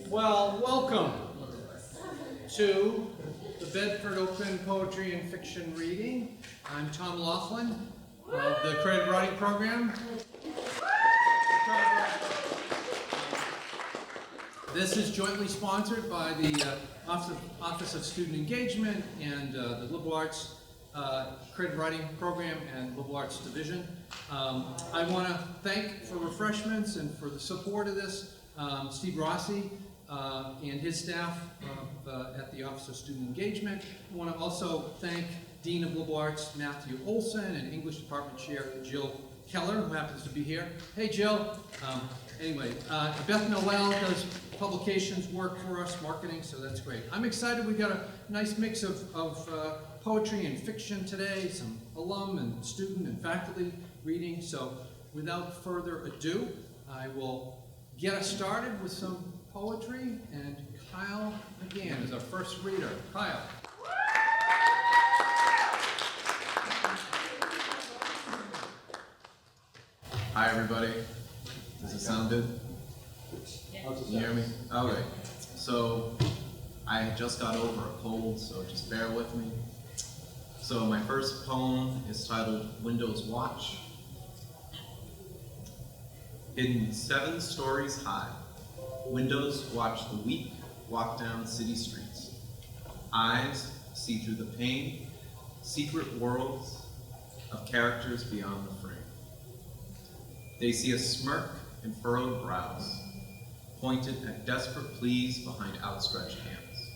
Well, welcome to the Bedford Open Poetry and Fiction Reading. I'm Tom Laughlin of the Creative Writing Program. This is jointly sponsored by the Office of Student Engagement and the Liberal Arts Creative Writing Program and Liberal Arts Division. I want to thank for refreshments and for the support of this Steve Rossi and his staff at the Office of Student Engagement. I want to also thank Dean of Liberal Arts Matthew Olson and English Department Chair Jill Keller, who happens to be here. Hey Jill. Anyway, Beth Noel does publications work for us, marketing, so that's great. I'm excited. We've got a nice mix of poetry and fiction today, some alum and student and faculty reading. So without further ado, I will get us started with some poetry, and Kyle again is our first reader. Kyle. Hi everybody. Does it sound good? Can you hear me? Okay. So I just got over a cold, so just bear with me. So my first poem is titled Windows Watch. Hidden 7 stories high, windows watch the weak walk down city streets. Eyes see through the pane, secret worlds of characters beyond the frame. They see a smirk and furrowed brows, pointed at desperate pleas behind outstretched hands,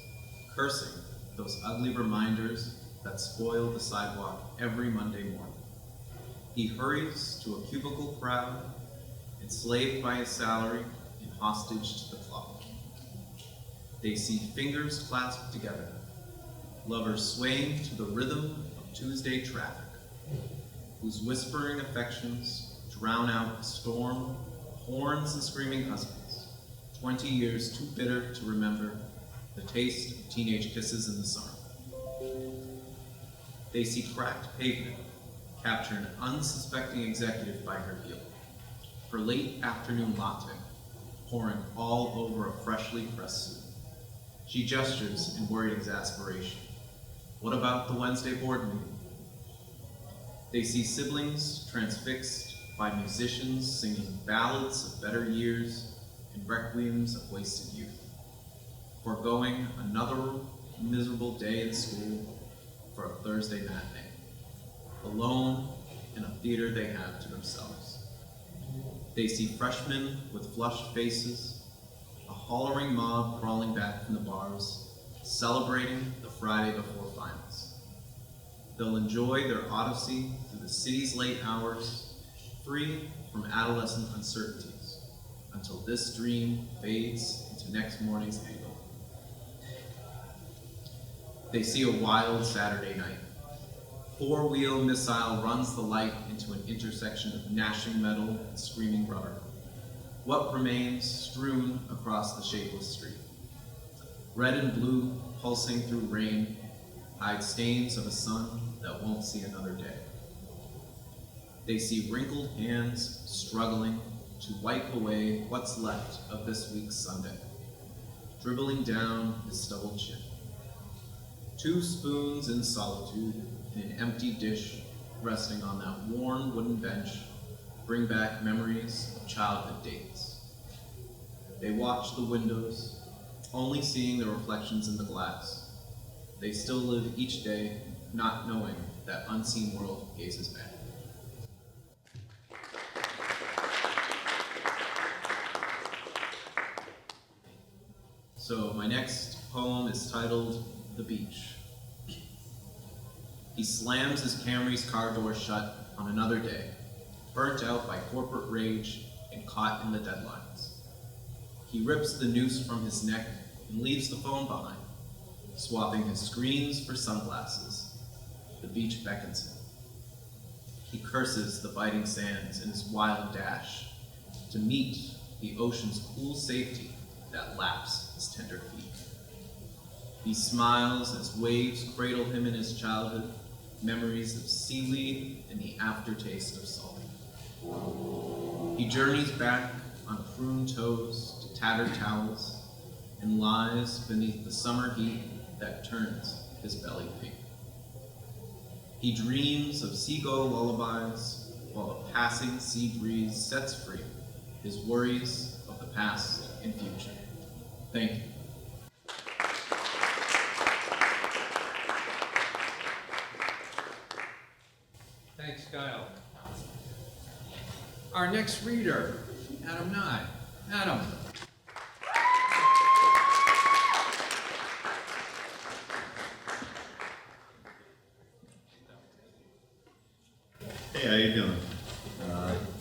cursing those ugly reminders that spoil the sidewalk every Monday morning. He hurries to a cubicle crowd, enslaved by his salary and hostage to the clock. They see fingers clasped together, lovers swaying to the rhythm of Tuesday traffic, whose whispering affections drown out the storm, horns and screaming husbands, 20 years too bitter to remember the taste of teenage kisses in the summer. They see cracked pavement capture an unsuspecting executive by her heel, her late afternoon latte pouring all over a freshly pressed suit. She gestures in worried exasperation. What about the Wednesday board meeting? They see siblings transfixed by musicians singing ballads of better years and requiems of wasted youth, foregoing another miserable day in school for a Thursday matinee, alone in a theater they have to themselves. They see freshmen with flushed faces, a hollering mob crawling back from the bars, celebrating the Friday before finals. They'll enjoy their odyssey through the city's late hours, free from adolescent uncertainties, until this dream fades into next morning's angle. They see a wild Saturday night. Four-wheel missile runs the light into an intersection of gnashing metal and screaming rubber. What remains strewn across the shapeless street? Red and blue, pulsing through rain, hide stains of a sun that won't see another day. They see wrinkled hands struggling to wipe away what's left of this week's Sunday, dribbling down his stubbled chin. 2 spoons in solitude in an empty dish resting on that worn wooden bench bring back memories of childhood dates. They watch the windows, only seeing the reflections in the glass. They still live each day not knowing that unseen world gazes back. So my next poem is titled The Beach. He slams his Camry's car door shut on another day, burnt out by corporate rage and caught in the deadlines. He rips the noose from his neck and leaves the phone behind, swapping his screens for sunglasses. The beach beckons him. He curses the biting sands in his wild dash to meet the ocean's cool safety that laps his tender feet. He smiles as waves cradle him in his childhood, memories of seaweed and the aftertaste of salt. He journeys back on pruned toes to tattered towels and lies beneath the summer heat that turns his belly pink. He dreams of seagull lullabies while the passing sea breeze sets free his worries of the past and future. Thank you. Thanks, Kyle. Our next reader, Adam Nye. Adam. Hey, how you doing?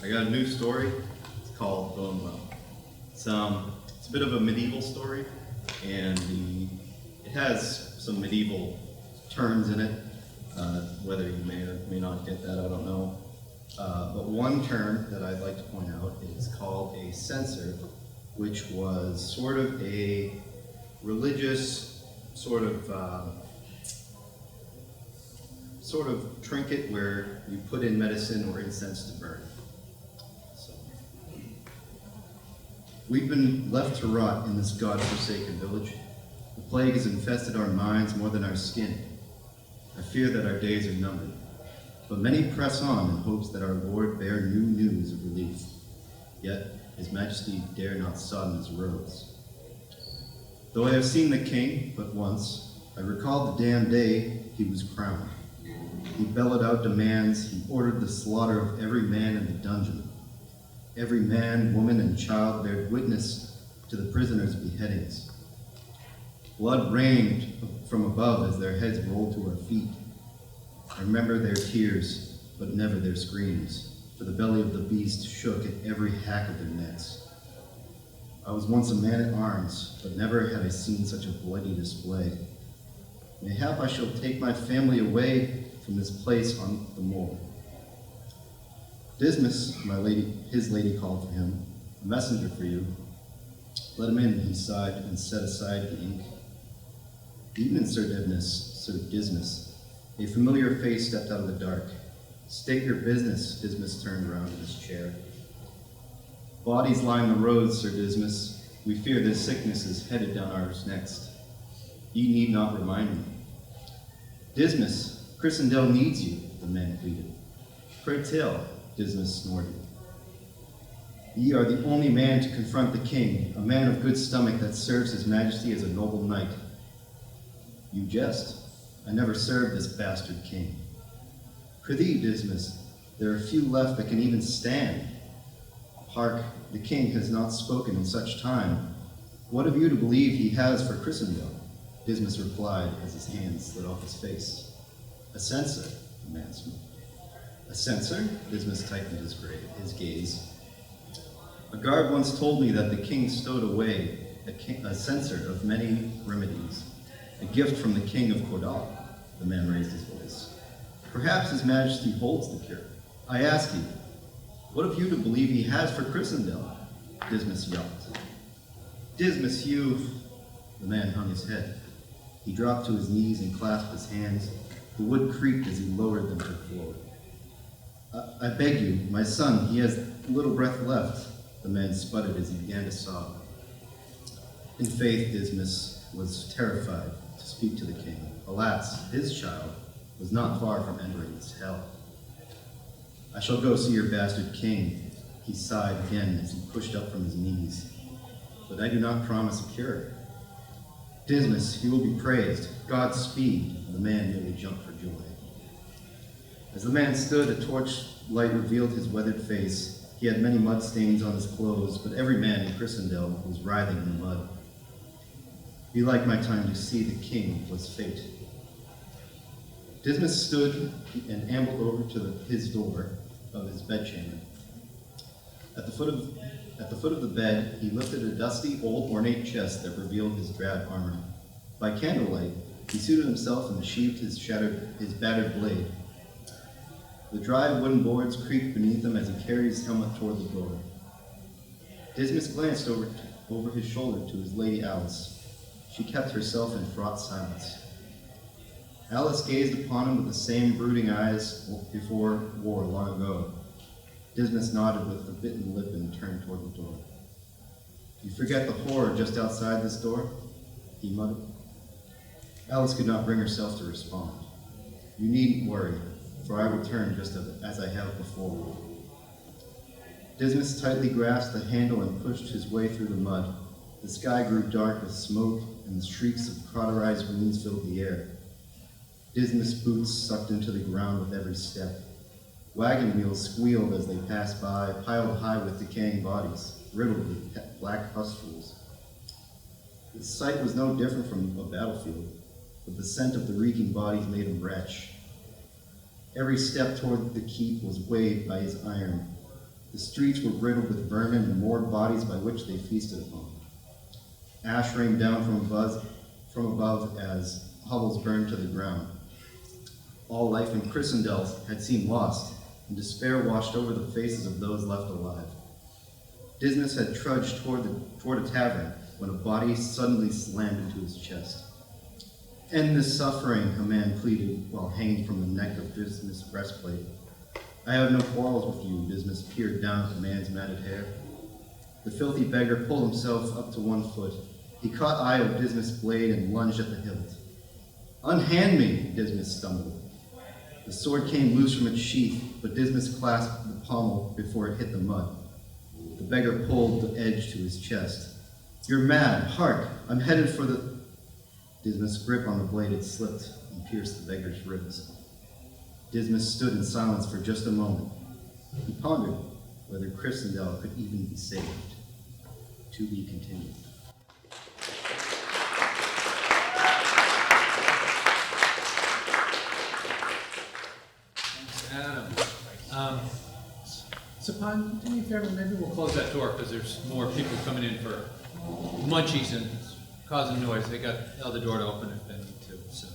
I got a new story. It's called Going Well. It's a bit of a medieval story, and it has some medieval terms in it. Whether you may or may not get that, I don't know. But one term that I'd like to point out is called a censer, which was sort of a religious sort of trinket where you put in medicine or incense to burn. So, we've been left to rot in this God-forsaken village. The plague has infested our minds more than our skin. I fear that our days are numbered. But many press on in hopes that our Lord bear new news of relief. Yet his majesty dare not sodden his robes. Though I have seen the king but once, I recall the damn day he was crowned. He bellowed out demands, he ordered the slaughter of every man in the dungeon. Every man, woman, and child bared witness to the prisoners' beheadings. Blood rained from above as their heads rolled to our feet. I remember their tears, but never their screams, for the belly of the beast shook at every hack of their necks. I was once a man at arms, but never had I seen such a bloody display. Mayhap I shall take my family away from this place on the moor. Dismas, his lady called for him, a messenger for you. Let him in, he sighed, and set aside the ink. Evening, Sir Dismas. A familiar face stepped out of the dark. State your business, Dismas turned around in his chair. Bodies line the roads, Sir Dismas. We fear this sickness is headed down ours next. Ye need not remind me. Dismas, Christendale needs you, the man pleaded. Pray tell, Dismas snorted. Ye are the only man to confront the king, a man of good stomach that serves his majesty as a noble knight. You jest. I never served this bastard king. Prithee, Dismas, there are few left that can even stand. Hark, the king has not spoken in such time. What have you to believe he has for Christendale? Dismas replied as his hand slid off his face. A censer, the man smiled. A censer? Dismas tightened his gaze. A guard once told me that the king stowed away a censer of many remedies, a gift from the king of Cordal. The man raised his voice. Perhaps his majesty holds the cure. I ask you, what have you to believe he has for Christendale? Dismas yelped. Dismas, you... The man hung his head. He dropped to his knees and clasped his hands. The wood creaked as he lowered them to the floor. I beg you, my son, he has little breath left. The man sputtered as he began to sob. In faith, Dismas was terrified to speak to the king. Alas, his child was not far from entering this hell. I shall go see your bastard king, he sighed again as he pushed up from his knees. But I do not promise a cure. Dismas, he will be praised. Godspeed. The man nearly jumped for joy. As the man stood, a torch light revealed his weathered face. He had many mud stains on his clothes, but every man in Christendale was writhing in the mud. Be like my time to see the king was fate. Dismas stood and ambled over to his door of his bedchamber. At the foot of the bed, he lifted a dusty, old, ornate chest that revealed his drab armor. By candlelight, he suited himself and sheathed his battered blade. The dry wooden boards creaked beneath him as he carried his helmet toward the door. Dismas glanced over his shoulder to his lady Alice. She kept herself in fraught silence. Alice gazed upon him with the same brooding eyes before war long ago. Dismas nodded with a bitten lip and turned toward the door. "You forget the horror just outside this door?" he muttered. Alice could not bring herself to respond. "You needn't worry, for I return just as I have before." Dismas tightly grasped the handle and pushed his way through the mud. The sky grew dark with smoke, and the shrieks of cauterized wounds filled the air. Dismas' boots sucked into the ground with every step. Wagon wheels squealed as they passed by, piled high with decaying bodies, riddled with black pustules. The sight was no different from a battlefield, but the scent of the reeking bodies made him retch. Every step toward the keep was weighed by his iron. The streets were riddled with vermin and moored bodies by which they feasted upon. Ash rained down from above as hovels burned to the ground. All life in Christendel had seemed lost, and despair washed over the faces of those left alive. Dismas had trudged toward a tavern when a body suddenly slammed into his chest. "End this suffering," a man pleaded while hanging from the neck of Dismas' breastplate. "I have no quarrels with you." Dismas peered down at the man's matted hair. The filthy beggar pulled himself up to 1 foot. He caught eye of Dismas' blade and lunged at the hilt. "Unhand me!" Dismas stumbled. The sword came loose from its sheath, but Dismas clasped the pommel before it hit the mud. The beggar pulled the edge to his chest. "You're mad! Hark! I'm headed for the—" Dismas' grip on the blade had slipped and pierced the beggar's ribs. Dismas stood in silence for just a moment. He pondered whether Christendel could even be saved. To be continued. Adam. Sapon, do me a favor, maybe we'll close that door because there's more people coming in for munchies and it's causing noise. They got the other door to open if they need to. So,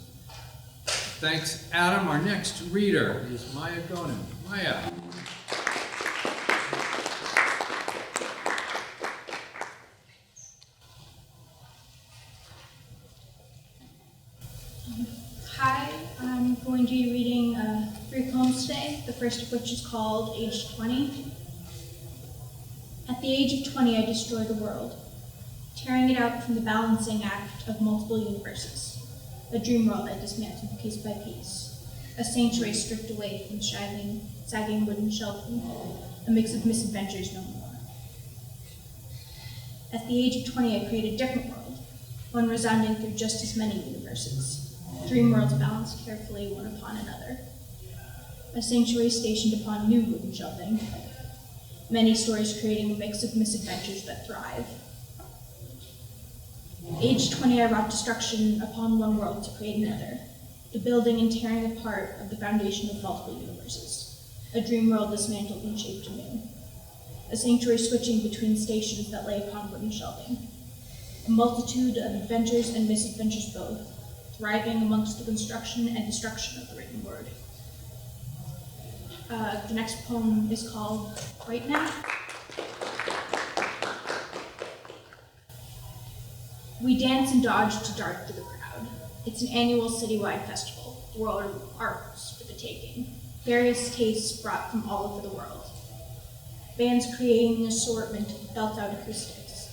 thanks, Adam. Our next reader is Maya Gonin. Maya. Hi, I'm going to be reading 3 poems today, the first of which is called Age 20. At the age of 20, I destroyed the world, tearing it out from the balancing act of multiple universes. A dream world I dismantled piece by piece. A sanctuary stripped away from sagging wooden shelving, a mix of misadventures no more. At the age of 20, I created a different world, one resounding through just as many universes. Dream worlds balanced carefully one upon another. A sanctuary stationed upon new wooden shelving. Many stories creating a mix of misadventures that thrive. Age 20, I wrought destruction upon one world to create another. The building and tearing apart of the foundation of multiple universes. A dream world dismantled and shaped anew. A sanctuary switching between stations that lay upon wooden shelving. A multitude of adventures and misadventures both, thriving amongst the construction and destruction of the written word. The next poem is called Right Now. We dance and dodge to dart through the crowd. It's an annual citywide festival, world arts for the taking. Various tastes brought from all over the world. Bands creating an assortment of built-out acoustics.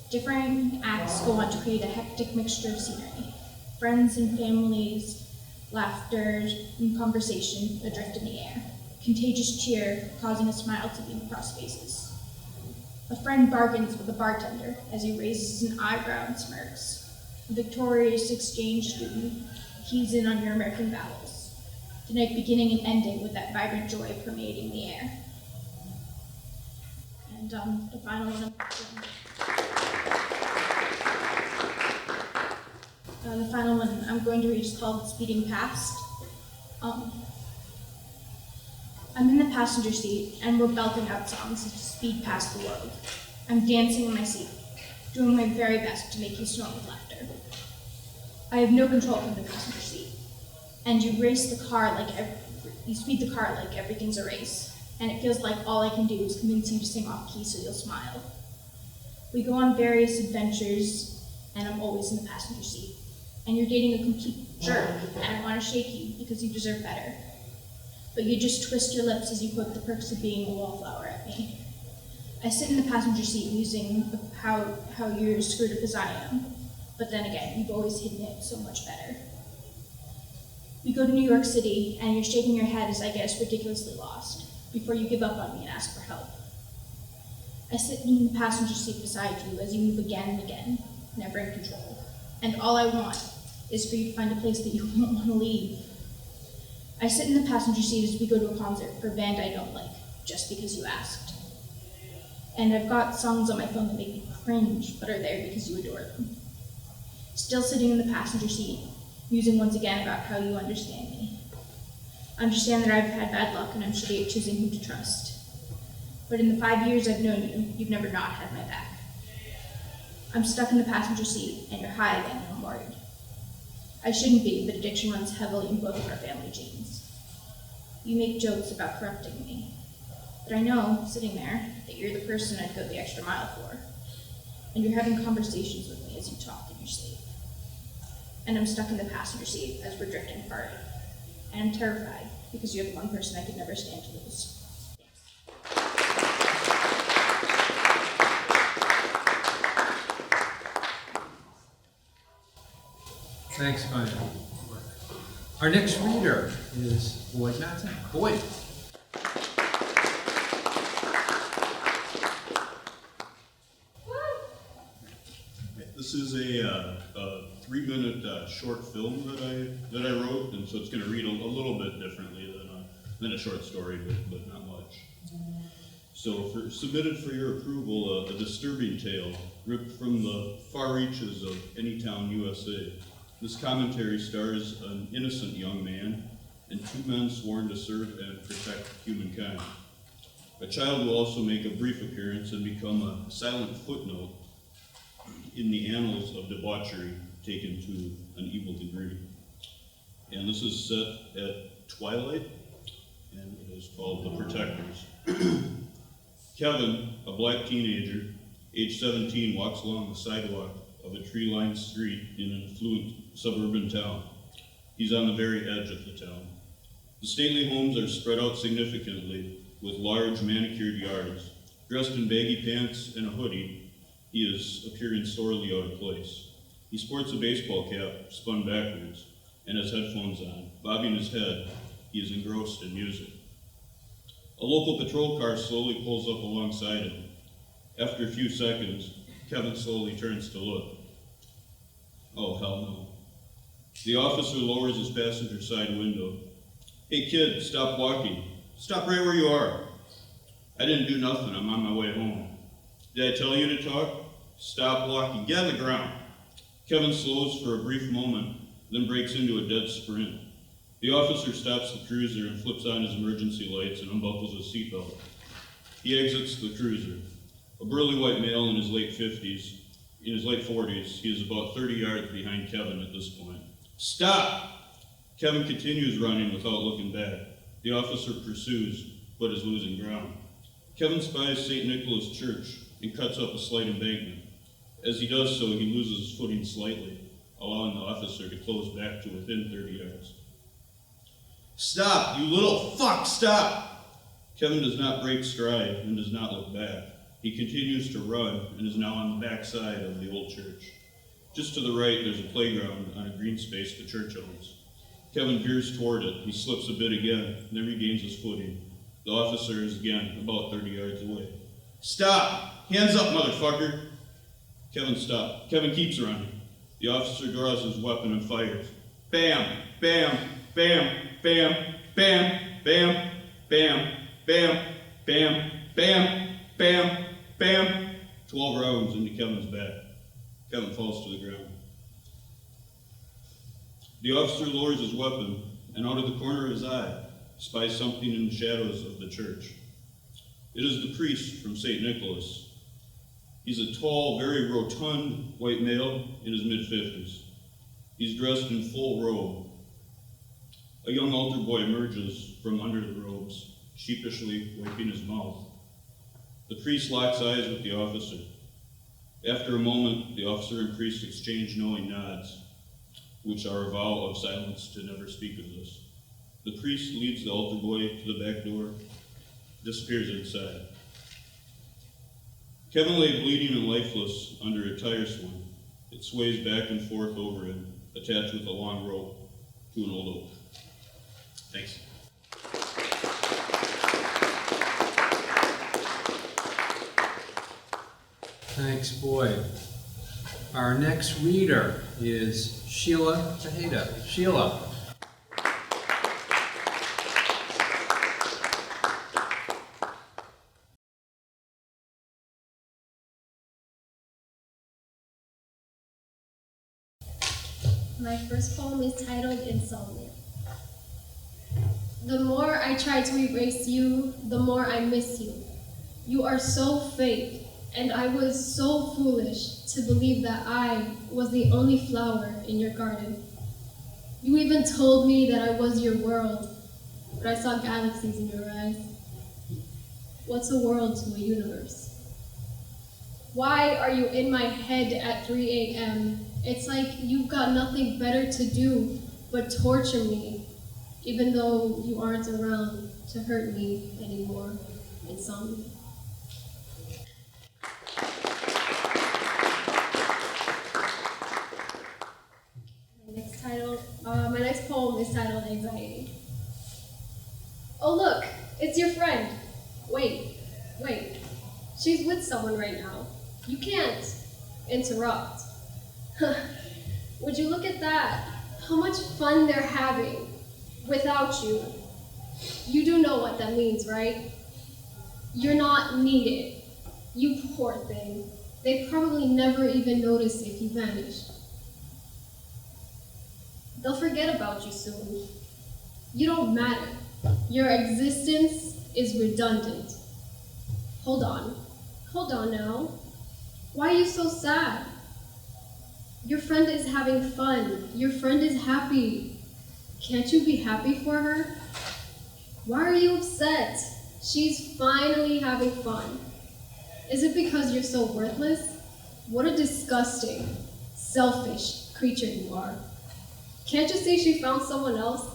Differing acts go on to create a hectic mixture of scenery. Friends and families, laughter and conversation adrift in the air. Contagious cheer causing a smile to beam across faces. A friend bargains with a bartender as he raises an eyebrow and smirks. A victorious exchange student keys in on your American battles. The night beginning and ending with that vibrant joy permeating the air. And the final one. The final one I'm going to read is called Speeding Past. I'm in the passenger seat and we're belting out songs to speed past the world. I'm dancing in my seat, doing my very best to make you snort with laughter. I have no control from the passenger seat, and you speed the car like everything's a race, and it feels like all I can do is convince you to sing off key so you'll smile. We go on various adventures and I'm always in the passenger seat. And you're dating a complete jerk, and I want to shake you because you deserve better. But you just twist your lips as you quote the perks of being a wallflower at me. I sit in the passenger seat musing how you're as screwed up as I am, but then again, you've always hidden it so much better. We go to New York City, and you're shaking your head as I get ridiculously lost, before you give up on me and ask for help. I sit in the passenger seat beside you as you move again and again, never in control. And all I want is for you to find a place that you won't want to leave. I sit in the passenger seat as we go to a concert for a band I don't like, just because you asked. And I've got songs on my phone that make me cringe, but are there because you adore them. Still sitting in the passenger seat, musing once again about how you understand me. Understand that I've had bad luck and I'm shitty at choosing who to trust. But in the 5 years I've known you, you've never not had my back. I'm stuck in the passenger seat, and you're high again, and I'm worried. I shouldn't be, but addiction runs heavily in both of our family genes. You make jokes about corrupting me, but I know, sitting there, that you're the person I'd go the extra mile for. And you're having conversations with me as you talk in your sleep. And I'm stuck in the passenger seat as we're drifting apart. And I'm terrified, because you're the one person I could never stand to lose. Thanks, Maya. Our next reader is Boyd Matson. Boyd. This is a 3-minute short film that I wrote, and so it's going to read a little bit differently than a short story, but not much. So, submitted for your approval, a disturbing tale ripped from the far reaches of Anytown, USA. This commentary stars an innocent young man and 2 men sworn to serve and protect humankind. A child will also make a brief appearance and become a silent footnote in the annals of debauchery taken to an evil degree. And this is set at twilight, and it is called The Protectors. Kevin, a black teenager, age 17, walks along the sidewalk of a tree-lined street in an affluent suburban town. He's on the very edge of the town. The stately homes are spread out significantly with large manicured yards. Dressed in baggy pants and a hoodie, he is appearing sorely out of place. He sports a baseball cap spun backwards and has headphones on. Bobbing his head, he is engrossed in music. A local patrol car slowly pulls up alongside him. After a few seconds, Kevin slowly turns to look. Oh, hell no. The officer lowers his passenger side window. Hey kid, stop walking. Stop right where you are. I didn't do nothing, I'm on my way home. Did I tell you to talk? Stop walking, get on the ground. Kevin slows for a brief moment, then breaks into a dead sprint. The officer stops the cruiser and flips on his emergency lights and unbuckles his seatbelt. He exits the cruiser. A burly white male in his late 40s, he is about 30 yards behind Kevin at this point. Stop! Kevin continues running without looking back. The officer pursues, but is losing ground. Kevin spies St. Nicholas Church and cuts up a slight embankment. As he does so, he loses his footing slightly, allowing the officer to close back to within 30 yards. Stop, you little fuck, stop! Kevin does not break stride and does not look back. He continues to run and is now on the back side of the old church. Just to the right, there's a playground on a green space the church owns. Kevin veers toward it. He slips a bit again, and then regains his footing. The officer is again about 30 yards away. Stop! Hands up, motherfucker! Kevin stops. Kevin keeps running. The officer draws his weapon and fires. Bam! Bam! Bam! Bam! Bam! Bam! Bam! Bam! Bam! Bam! Bam! Bam! 12 rounds into Kevin's back. Kevin falls to the ground. The officer lowers his weapon, and out of the corner of his eye, spies something in the shadows of the church. It is the priest from St. Nicholas. He's a tall, very rotund white male in his mid-50s. He's dressed in full robe. A young altar boy emerges from under the robes, sheepishly wiping his mouth. The priest locks eyes with the officer. After a moment, the officer and priest exchange knowing nods, which are a vow of silence to never speak of this. The priest leads the altar boy to the back door, disappears inside. Kevin lay bleeding and lifeless under a tire swing. It sways back and forth over him, attached with a long rope to an old oak. Thanks. Thanks, Boyd. Our next reader is Sheila Tejeda. Sheila. My first poem is titled Insomnia. The more I try to erase you, the more I miss you. You are so fake, and I was so foolish to believe that I was the only flower in your garden. You even told me that I was your world, but I saw galaxies in your eyes. What's a world to a universe? Why are you in my head at 3 a.m.? It's like you've got nothing better to do but torture me, even though you aren't around to hurt me anymore. Insomnia. My next poem is titled Anxiety. Oh look, it's your friend. Wait, she's with someone right now. You can't interrupt. Would you look at that? How much fun they're having without you. You do know what that means, right? You're not needed. You poor thing. They probably never even notice if you vanished. They'll forget about you soon. You don't matter. Your existence is redundant. Hold on now. Why are you so sad? Your friend is having fun. Your friend is happy. Can't you be happy for her? Why are you upset? She's finally having fun. Is it because you're so worthless? What a disgusting, selfish creature you are. Can't you see she found someone else?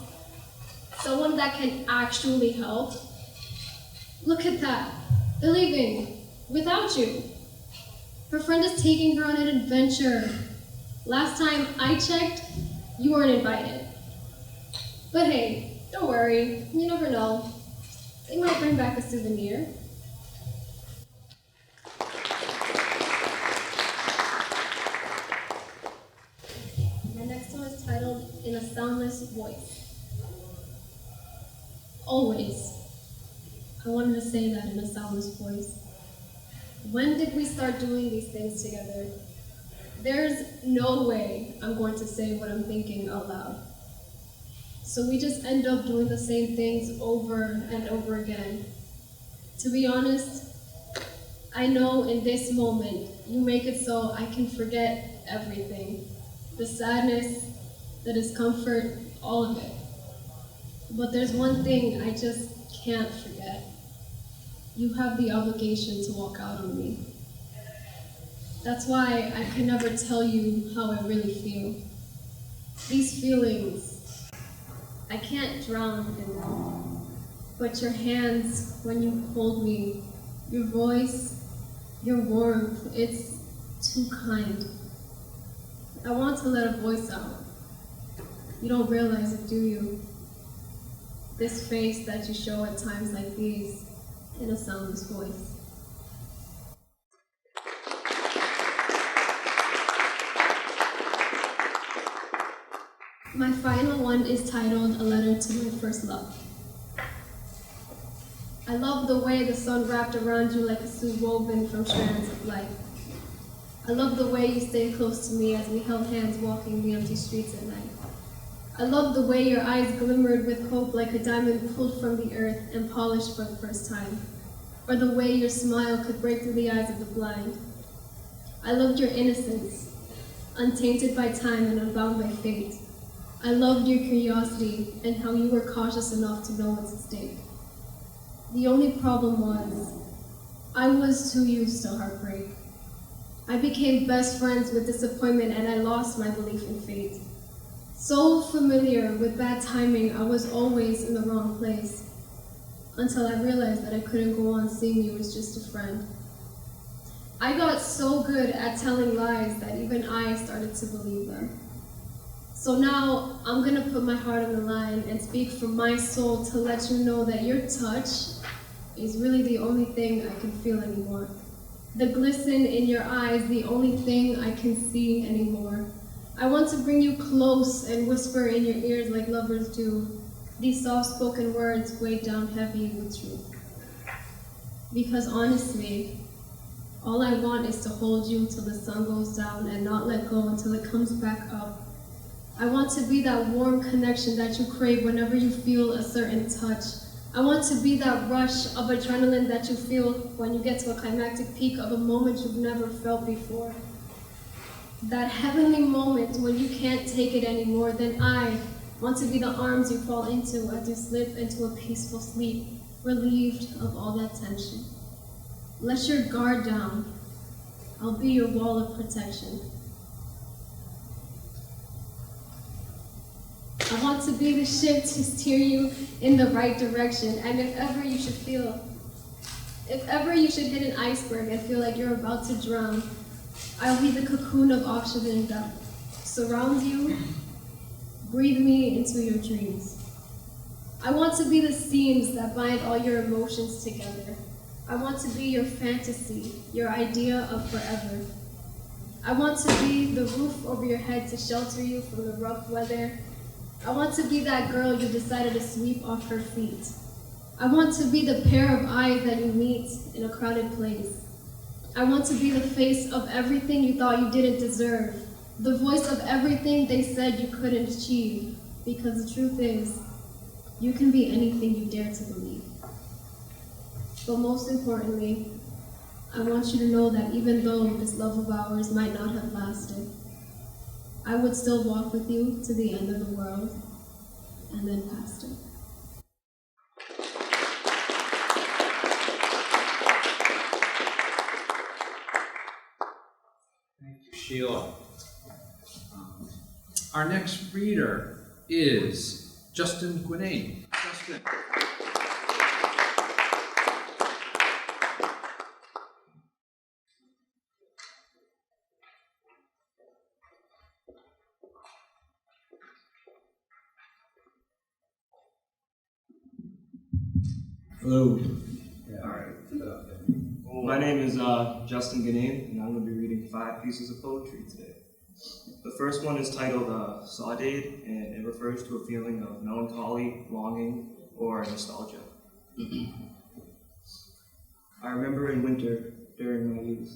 Someone that can actually help? Look at that. They're leaving without you. Her friend is taking her on an adventure. Last time I checked, you weren't invited. But hey, don't worry, you never know. They might bring back a souvenir. My next one is titled In a Soundless Voice. Always. I wanted to say that in a soundless voice. When did we start doing these things together? There's no way I'm going to say what I'm thinking out loud. So we just end up doing the same things over and over again. To be honest, I know in this moment you make it so I can forget everything. The sadness, the discomfort, all of it. But there's one thing I just can't forget. You have the obligation to walk out on me. That's why I could never tell you how I really feel. These feelings, I can't drown in them. But your hands, when you hold me, your voice, your warmth, it's too kind. I want to let a voice out. You don't realize it, do you? This face that you show at times like these, in a soundless voice. My final one is titled A Letter to My First Love. I love the way the sun wrapped around you like a suit woven from strands of light. I love the way you stayed close to me as we held hands walking the empty streets at night. I love the way your eyes glimmered with hope like a diamond pulled from the earth and polished for the first time, or the way your smile could break through the eyes of the blind. I loved your innocence, untainted by time and unbound by fate. I loved your curiosity and how you were cautious enough to know what's at stake. The only problem was, I was too used to heartbreak. I became best friends with disappointment and I lost my belief in fate. So familiar with bad timing, I was always in the wrong place. Until I realized that I couldn't go on seeing you as just a friend. I got so good at telling lies that even I started to believe them. So now I'm gonna put my heart on the line and speak from my soul to let you know that your touch is really the only thing I can feel anymore. The glisten in your eyes, the only thing I can see anymore. I want to bring you close and whisper in your ears like lovers do. These soft-spoken words weighed down heavy with truth. Because honestly, all I want is to hold you till the sun goes down and not let go until it comes back up. I want to be that warm connection that you crave whenever you feel a certain touch. I want to be that rush of adrenaline that you feel when you get to a climactic peak of a moment you've never felt before. That heavenly moment when you can't take it anymore. Then I want to be the arms you fall into as you slip into a peaceful sleep, relieved of all that tension. Let your guard down. I'll be your wall of protection. I want to be the ship to steer you in the right direction. And if ever you should hit an iceberg and feel like you're about to drown, I'll be the cocoon of oxygen that surrounds you. Breathe me into your dreams. I want to be the seams that bind all your emotions together. I want to be your fantasy, your idea of forever. I want to be the roof over your head to shelter you from the rough weather. I want to be that girl you decided to sweep off her feet. I want to be the pair of eyes that you meet in a crowded place. I want to be the face of everything you thought you didn't deserve, the voice of everything they said you couldn't achieve, because the truth is, you can be anything you dare to believe. But most importantly, I want you to know that even though this love of ours might not have lasted, I would still walk with you to the end of the world, and then past it. Thank you, Sheila. Our next reader is Justin Guinane. Justin. Hello. All right. My name is Justin Guinane, and I'm going to be reading 5 pieces of poetry today. The first one is titled Saudade, and it refers to a feeling of melancholy, longing, or nostalgia. I remember in winter, during my youth,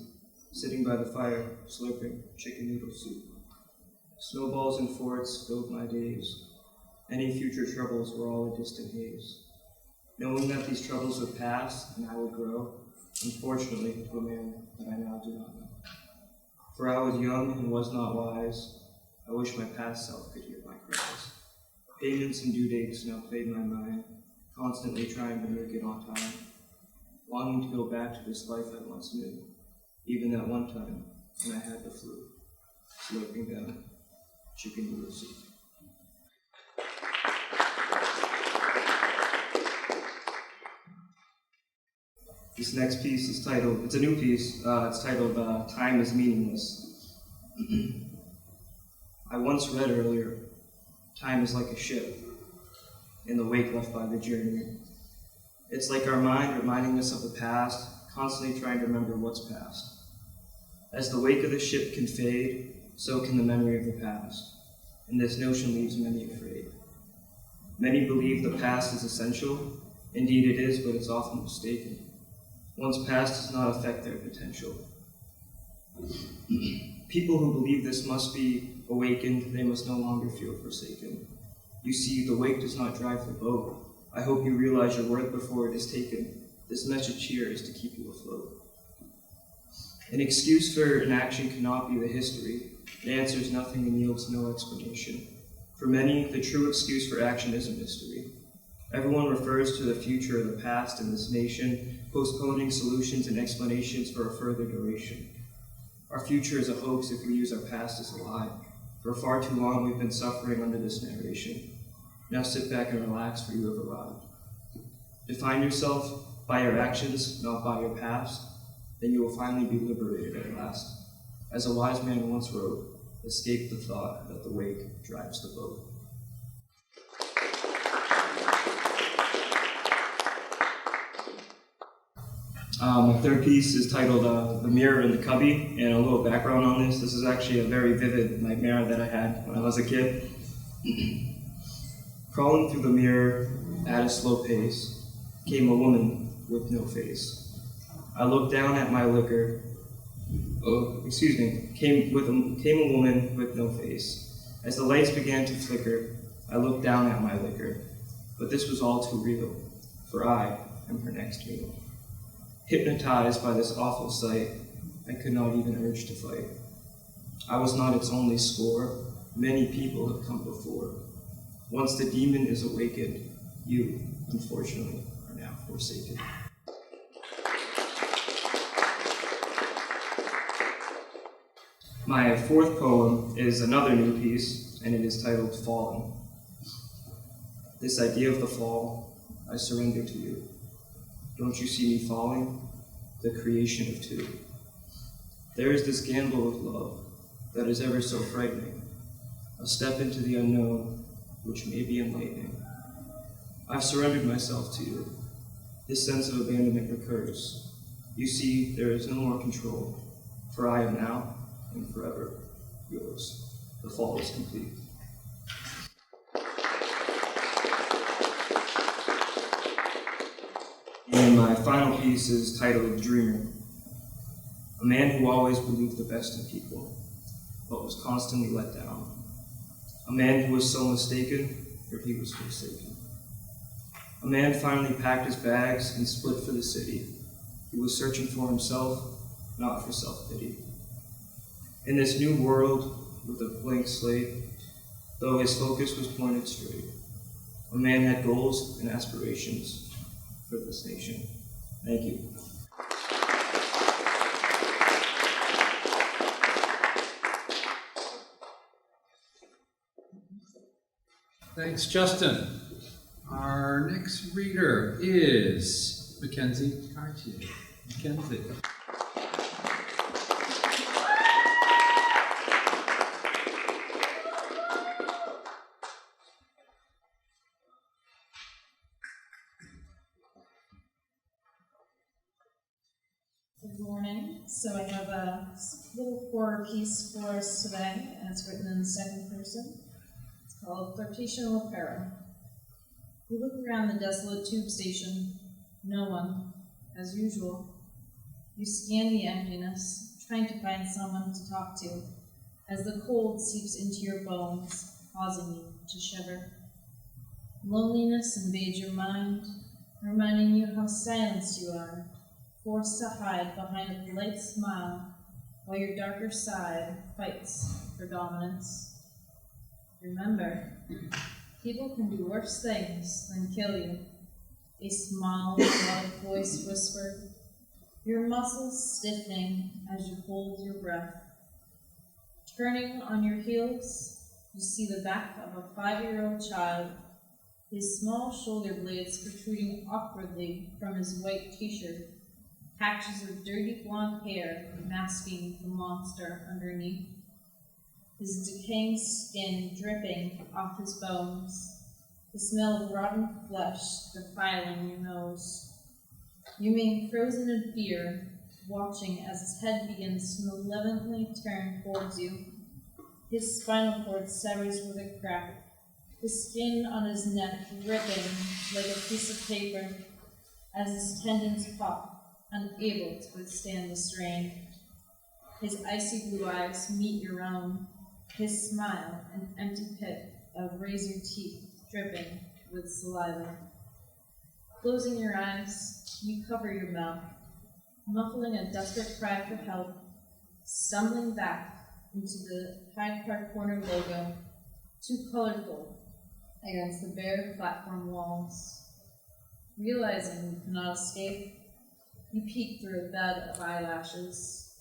sitting by the fire, slurping chicken noodle soup. Snowballs and forts filled my days. Any future troubles were all a distant haze. Knowing that these troubles would pass and I would grow, unfortunately, to a man that I now do not know. For I was young and was not wise. I wish my past self could hear my cries. Payments and due dates now plagued my mind, constantly trying to make it on time. Longing to go back to this life I once knew, even that one time when I had the flu, slurping down chicken noodle soup. This next piece is titled, it's a new piece, it's titled Time is Meaningless. I once read earlier, time is like a ship in the wake left by the journey. It's like our mind reminding us of the past, constantly trying to remember what's past. As the wake of the ship can fade, so can the memory of the past, and this notion leaves many afraid. Many believe the past is essential. Indeed it is, but it's often mistaken. One's past does not affect their potential. People who believe this must be awakened, they must no longer feel forsaken. You see, the wake does not drive the boat. I hope you realize your worth before it is taken. This message here is to keep you afloat. An excuse for an action cannot be the history. It answers nothing and yields no explanation. For many, the true excuse for action is a mystery. Everyone refers to the future or the past in this nation, postponing solutions and explanations for a further duration. Our future is a hoax if we use our past as a lie. For far too long we've been suffering under this narration. Now sit back and relax, for you have arrived. Define yourself by your actions, not by your past, then you will finally be liberated at last. As a wise man once wrote, escape the thought that the wake drives the boat. The third piece is titled The Mirror in the Cubby, and a little background on this. This is actually a very vivid nightmare that I had when I was a kid. Crawling through the mirror at a slow pace came a woman with no face. I looked down at my liquor. Came a woman with no face. As the lights began to flicker, I looked down at my liquor. But this was all too real, for I am her next meal. Hypnotized by this awful sight, I could not even urge to fight. I was not its only score. Many people have come before. Once the demon is awakened, you, unfortunately, are now forsaken. My fourth poem is another new piece, and it is titled Fallen. This idea of the fall, I surrender to you. Don't you see me falling? The creation of two. There is this gamble of love that is ever so frightening, a step into the unknown, which may be enlightening. I've surrendered myself to you. This sense of abandonment recurs. You see, there is no more control, for I am now and forever yours. The fall is complete. And my final piece is titled Dreamer. A man who always believed the best in people, but was constantly let down. A man who was so mistaken, for he was forsaken. A man finally packed his bags and split for the city. He was searching for himself, not for self-pity. In this new world with a blank slate, though his focus was pointed straight, a man had goals and aspirations for this nation. Thank you. Thanks, Justin. Our next reader is Mackenzie Cartier. Mackenzie. Good morning. So I have a little horror piece for us today, and it's written in the second person. It's called Flirtation with Peril. We look around the desolate tube station. No one, as usual. You scan the emptiness, trying to find someone to talk to, as the cold seeps into your bones, causing you to shiver. Loneliness invades your mind, reminding you how silenced you are, forced to hide behind a polite smile while your darker side fights for dominance. Remember, people can do worse things than kill you. A small, melodic voice whispered, your muscles stiffening as you hold your breath. Turning on your heels, you see the back of a 5-year-old child, his small shoulder blades protruding awkwardly from his white t-shirt, patches of dirty blonde hair masking the monster underneath. His decaying skin dripping off his bones, the smell of rotten flesh defiling your nose. You remain frozen in fear, watching as his head begins to malevolently turn towards you. His spinal cord severs with a crack, the skin on his neck ripping like a piece of paper as his tendons pop, unable to withstand the strain. His icy blue eyes meet your own, his smile an empty pit of razor teeth dripping with saliva. Closing your eyes, you cover your mouth, muffling a desperate cry for help, stumbling back into the Hyde Park Corner logo, too colorful against the bare platform walls. Realizing you cannot escape, you peek through a bed of eyelashes.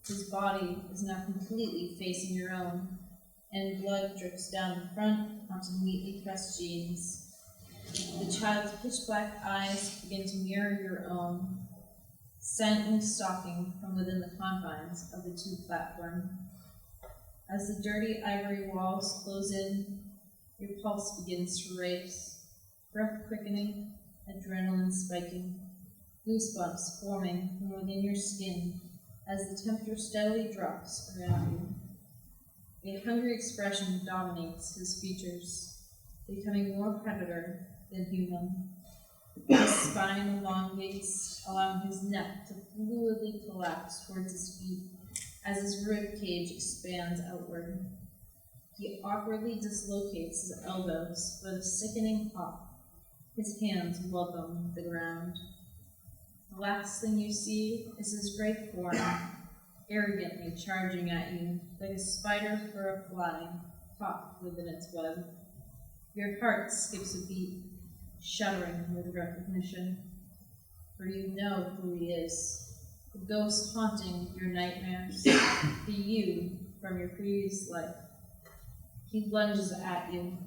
His body is now completely facing your own, and blood drips down the front onto neatly pressed jeans. The child's pitch-black eyes begin to mirror your own, silently stalking from within the confines of the tube platform. As the dirty ivory walls close in, your pulse begins to race, breath quickening, adrenaline spiking, goosebumps forming from within your skin as the temperature steadily drops around you. A hungry expression dominates his features, becoming more predator than human. His spine elongates, allowing his neck to fluidly collapse towards his feet as his rib cage expands outward. He awkwardly dislocates his elbows with a sickening pop. His hands welcome the ground. The last thing you see is his great form, arrogantly charging at you like a spider for a fly caught within its web. Your heart skips a beat, shuddering with recognition, for you know who he is, the ghost haunting your nightmares, the you from your previous life. He lunges at you.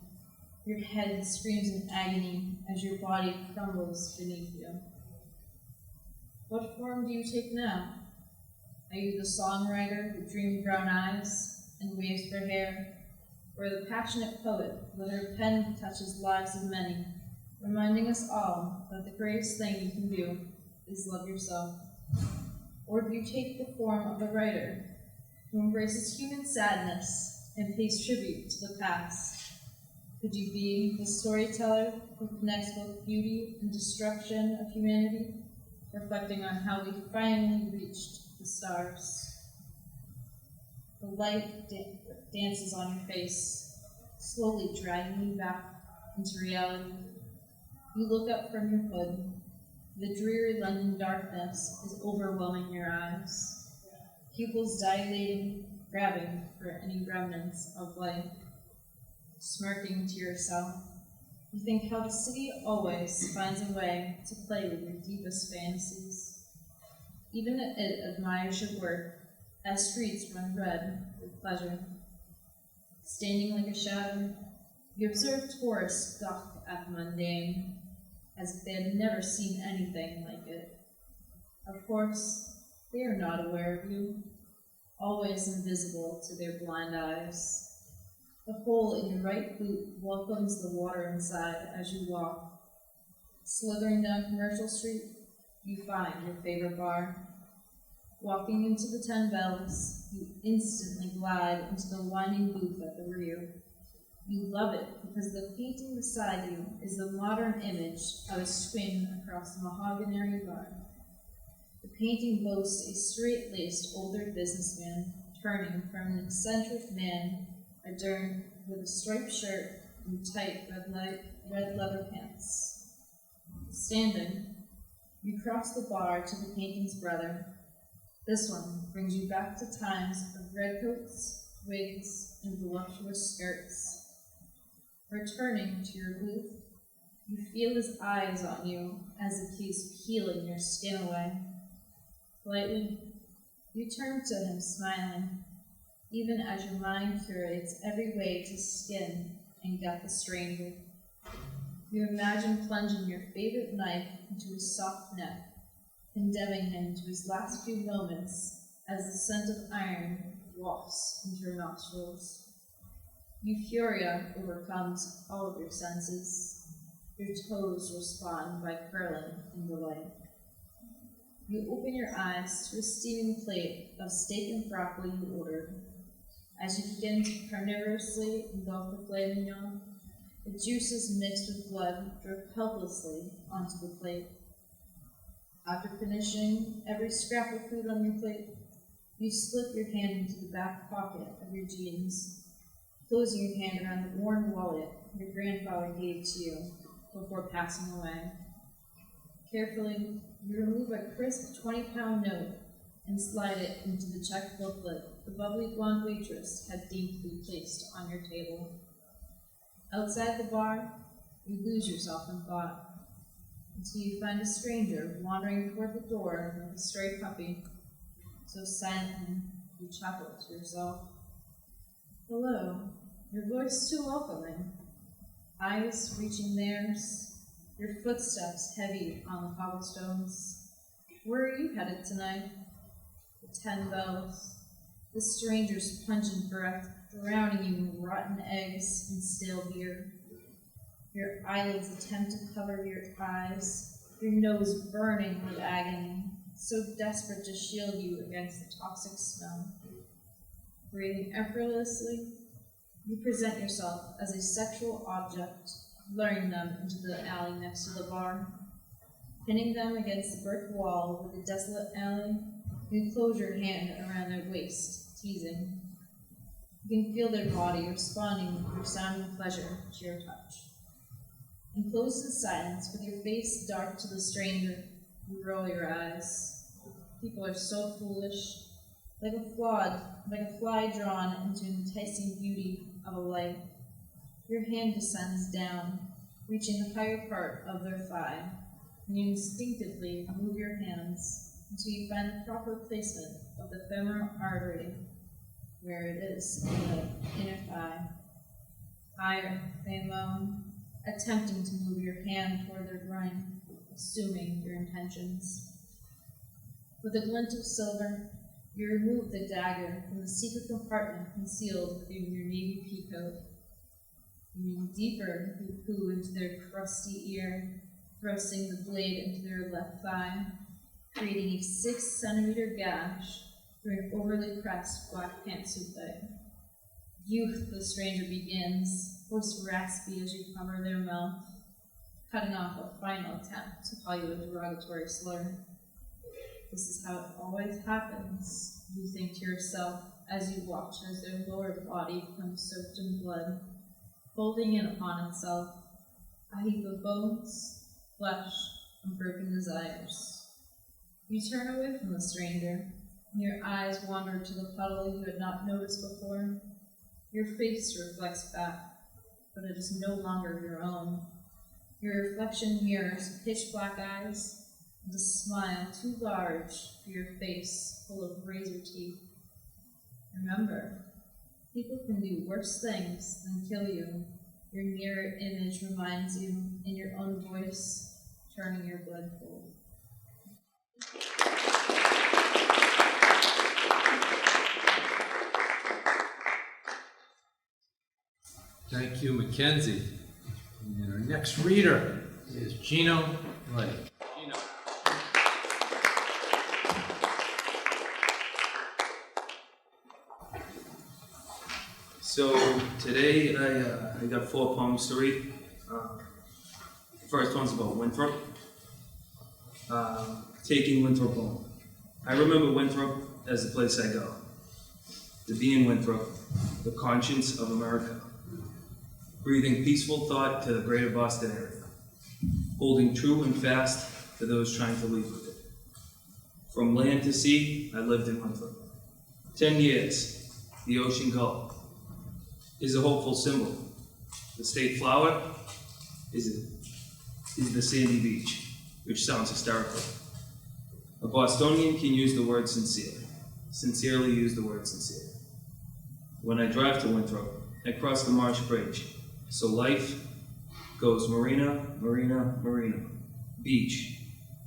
Your head screams in agony as your body crumbles beneath you. What form do you take now? Are you the songwriter with dreamy brown eyes and waves for hair, or the passionate poet with her pen touches lives of many, reminding us all that the greatest thing you can do is love yourself? Or do you take the form of a writer who embraces human sadness and pays tribute to the past? Could you be the storyteller who connects both beauty and destruction of humanity, reflecting on how we finally reached the stars? The light dances on your face, slowly dragging you back into reality. You look up from your hood. The dreary London darkness is overwhelming your eyes, pupils dilating, grabbing for any remnants of light. Smirking to yourself, you think how the city always finds a way to play with your deepest fantasies. Even it admires your work as streets run red with pleasure. Standing like a shadow, you observe tourists gawk at the mundane, as if they had never seen anything like it. Of course, they are not aware of you, always invisible to their blind eyes. The hole in your right boot welcomes the water inside as you walk. Slithering down Commercial Street, you find your favorite bar. Walking into the 10 Bells, you instantly glide into the winding booth at the rear. You love it because the painting beside you is the modern image of a swing across the mahogany bar. The painting boasts a straight-laced older businessman turning from an eccentric man adorned with a striped shirt and tight red leather pants. Standing, you cross the bar to the painting's brother. This one brings you back to times of redcoats, wigs, and voluptuous skirts. Returning to your booth, you feel his eyes on you as if he's peeling your skin away. Politely, you turn to him smiling, even as your mind curates every way to skin and gut the stranger. You imagine plunging your favorite knife into his soft neck, condemning him to his last few moments as the scent of iron wafts into your nostrils. Euphoria overcomes all of your senses. Your toes respond by curling in delight. You open your eyes to a steaming plate of steak and broccoli you ordered. As you begin to carnivorously engulf the filet mignon, the juices mixed with blood drip helplessly onto the plate. After finishing every scrap of food on your plate, you slip your hand into the back pocket of your jeans, closing your hand around the worn wallet your grandfather gave to you before passing away. Carefully, you remove a crisp 20-pound note and slide it into the check booklet the bubbly blonde waitress had daintily placed on your table. Outside the bar, you lose yourself in thought until you find a stranger wandering toward the door like a stray puppy, So silently, you chuckle to yourself. Hello, your voice too welcoming. Eyes reaching theirs, your footsteps heavy on the cobblestones. Where are you headed tonight? The 10 bells, the stranger's pungent breath drowning you in rotten eggs and stale beer. Your eyelids attempt to cover your eyes, your nose burning with agony, so desperate to shield you against the toxic smell. Breathing effortlessly, you present yourself as a sexual object, luring them into the alley next to the bar. Pinning them against the brick wall with the desolate alley, you close your hand around their waist, teasing. You can feel their body responding with resounding pleasure to your touch. Enclosed in silence, with your face dark to the stranger, you roll your eyes. People are so foolish, like a fly drawn into enticing beauty of a light. Your hand descends down, reaching the higher part of their thigh, and you instinctively move your hands until you find the proper placement of the femoral artery, where it is in the inner thigh. Higher, they moan, attempting to move your hand toward their groin, assuming your intentions. With a glint of silver, you remove the dagger from the secret compartment concealed within your navy peacoat. You lean deeper, you poo into their crusty ear, thrusting the blade into their left thigh, creating a 6-centimeter gash through an overly pressed black pantsuit leg. Youth, the stranger begins, voice raspy as you cover their mouth, cutting off a final attempt to call you a derogatory slur. This is how it always happens, you think to yourself as you watch as their lower body becomes soaked in blood, folding in upon itself, a heap of bones, flesh, and broken desires. You turn away from the stranger, and your eyes wander to the puddle you had not noticed before. Your face reflects back, but it is no longer your own. Your reflection mirrors pitch black eyes and a smile too large for your face full of razor teeth. Remember, people can do worse things than kill you. Your mirror image reminds you in your own voice, turning your blood cold. Thank you, Mackenzie. And our next reader is Gino Light. Gino. So today I got 4 poems to read. The first one's about Winthrop. Taking Winthrop home. I remember Winthrop as the place I go. To be in Winthrop, the conscience of America. Breathing peaceful thought to the greater Boston area. Holding true and fast to those trying to leave with it. From land to sea, I lived in Winthrop. 10 years, the ocean gull is a hopeful symbol. The state flower is the sandy beach, which sounds hysterical. A Bostonian can use the word sincere, sincerely use the word sincere. When I drive to Winthrop, I cross the Marsh Bridge, so life goes marina, marina, marina. Beach,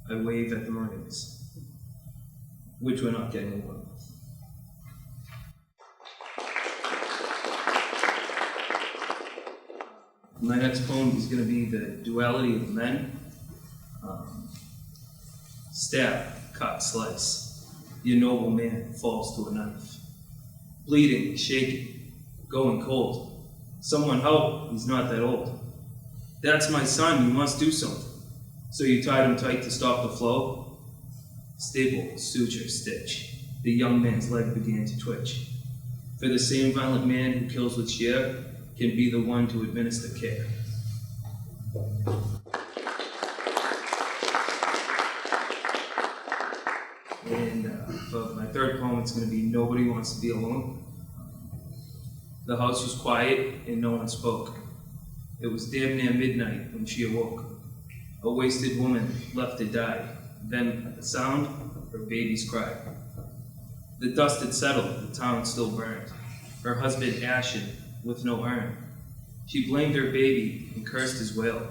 I wave at the marinas, which we're not getting along with. My next poem is going to be the duality of men. Stab, cut, slice. The noble man falls to a knife. Bleeding, shaking, going cold. Someone help, he's not that old. That's my son, you must do something. So you tied him tight to stop the flow? Staple, suture, stitch. The young man's leg began to twitch. For the same violent man who kills with sheer can be the one to administer care. And for my third poem, it's going to be Nobody Wants to Be Alone. The house was quiet and no one spoke. It was damn near midnight when she awoke. A wasted woman left to die. Then, at the sound, her baby's cry. The dust had settled, the town still burned. Her husband ashen, with no urn. She blamed her baby and cursed his wail,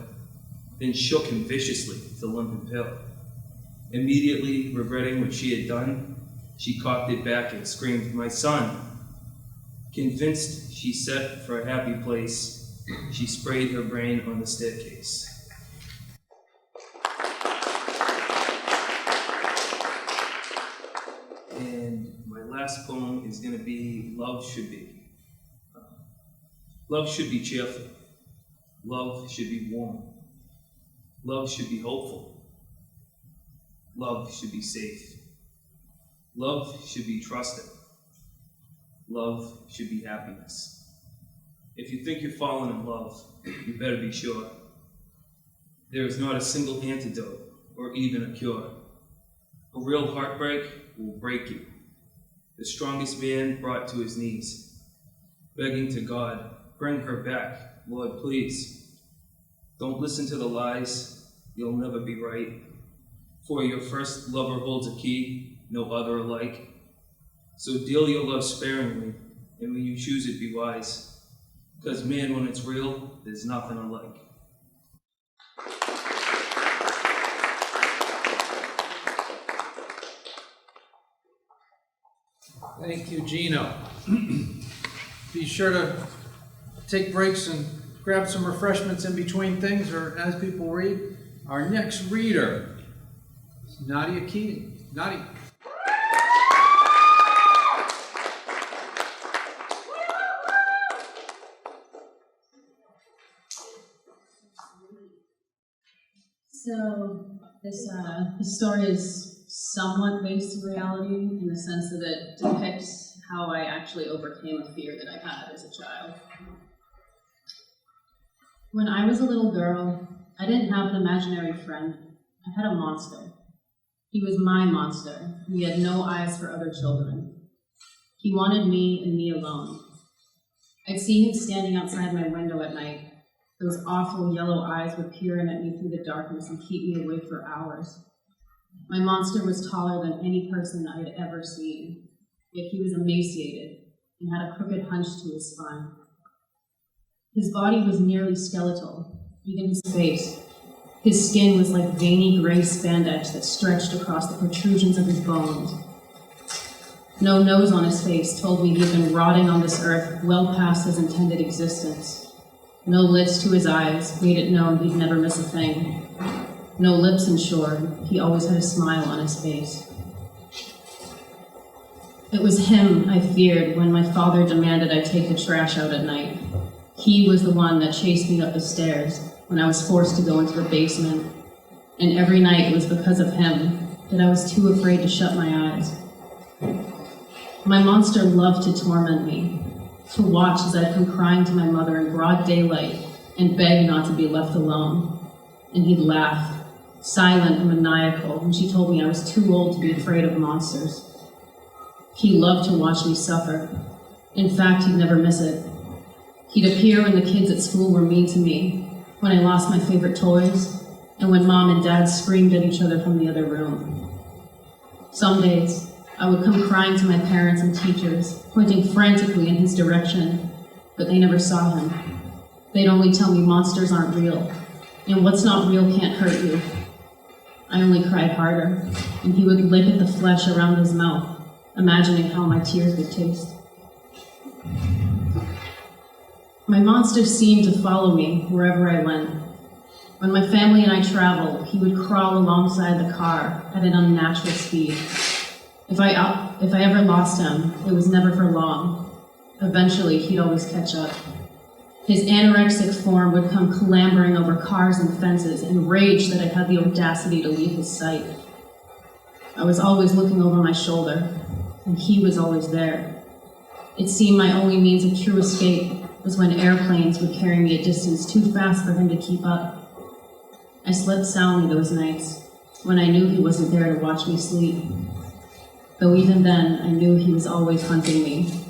then shook him viciously to limp and pill. Immediately regretting what she had done, she cocked it back and screamed, "My son!" Convinced she set for a happy place, she sprayed her brain on the staircase. And my last poem is going to be Love Should Be. Love should be cheerful. Love should be warm. Love should be hopeful. Love should be safe. Love should be trusting. Love should be happiness. If you think you're falling in love, you better be sure. There is not a single antidote or even a cure. A real heartbreak will break you. The strongest man brought to his knees, begging to God, bring her back, Lord, please. Don't listen to the lies, you'll never be right. For your first lover holds a key, no other alike. So deal your love sparingly, and when you choose it, be wise. Because man, when it's real, there's nothing alike. Thank you, Gino. Be sure to take breaks and grab some refreshments in between things or as people read. Our next reader is Nadia Keating. Nadia. So this story is somewhat based in reality in the sense that it depicts how I actually overcame a fear that I had as a child. When I was a little girl, I didn't have an imaginary friend. I had a monster. He was my monster. He had no eyes for other children. He wanted me and me alone. I'd see him standing outside my window at night. Those awful yellow eyes would peer in at me through the darkness and keep me awake for hours. My monster was taller than any person I had ever seen, yet he was emaciated and had a crooked hunch to his spine. His body was nearly skeletal, even his face. His skin was like veiny gray spandex that stretched across the protrusions of his bones. No nose on his face told me he had been rotting on this earth well past his intended existence. No lids to his eyes made it known he'd never miss a thing. No lips, in short, he always had a smile on his face. It was him I feared when my father demanded I take the trash out at night. He was the one that chased me up the stairs when I was forced to go into the basement. And every night it was because of him that I was too afraid to shut my eyes. My monster loved to torment me, to watch as I'd come crying to my mother in broad daylight and beg not to be left alone. And he'd laugh, silent and maniacal, when she told me I was too old to be afraid of monsters. He loved to watch me suffer. In fact, he'd never miss it. He'd appear when the kids at school were mean to me, when I lost my favorite toys, and when Mom and Dad screamed at each other from the other room. Some days, I would come crying to my parents and teachers, pointing frantically in his direction, but they never saw him. They'd only tell me monsters aren't real, and what's not real can't hurt you. I only cried harder, and he would lick at the flesh around his mouth, imagining how my tears would taste. My monster seemed to follow me wherever I went. When my family and I traveled, he would crawl alongside the car at an unnatural speed. If I ever lost him, it was never for long. Eventually, he'd always catch up. His anorexic form would come clambering over cars and fences, enraged that I had the audacity to leave his sight. I was always looking over my shoulder, and he was always there. It seemed my only means of true escape was when airplanes would carry me a distance too fast for him to keep up. I slept soundly those nights, when I knew he wasn't there to watch me sleep. Though even then, I knew he was always hunting me.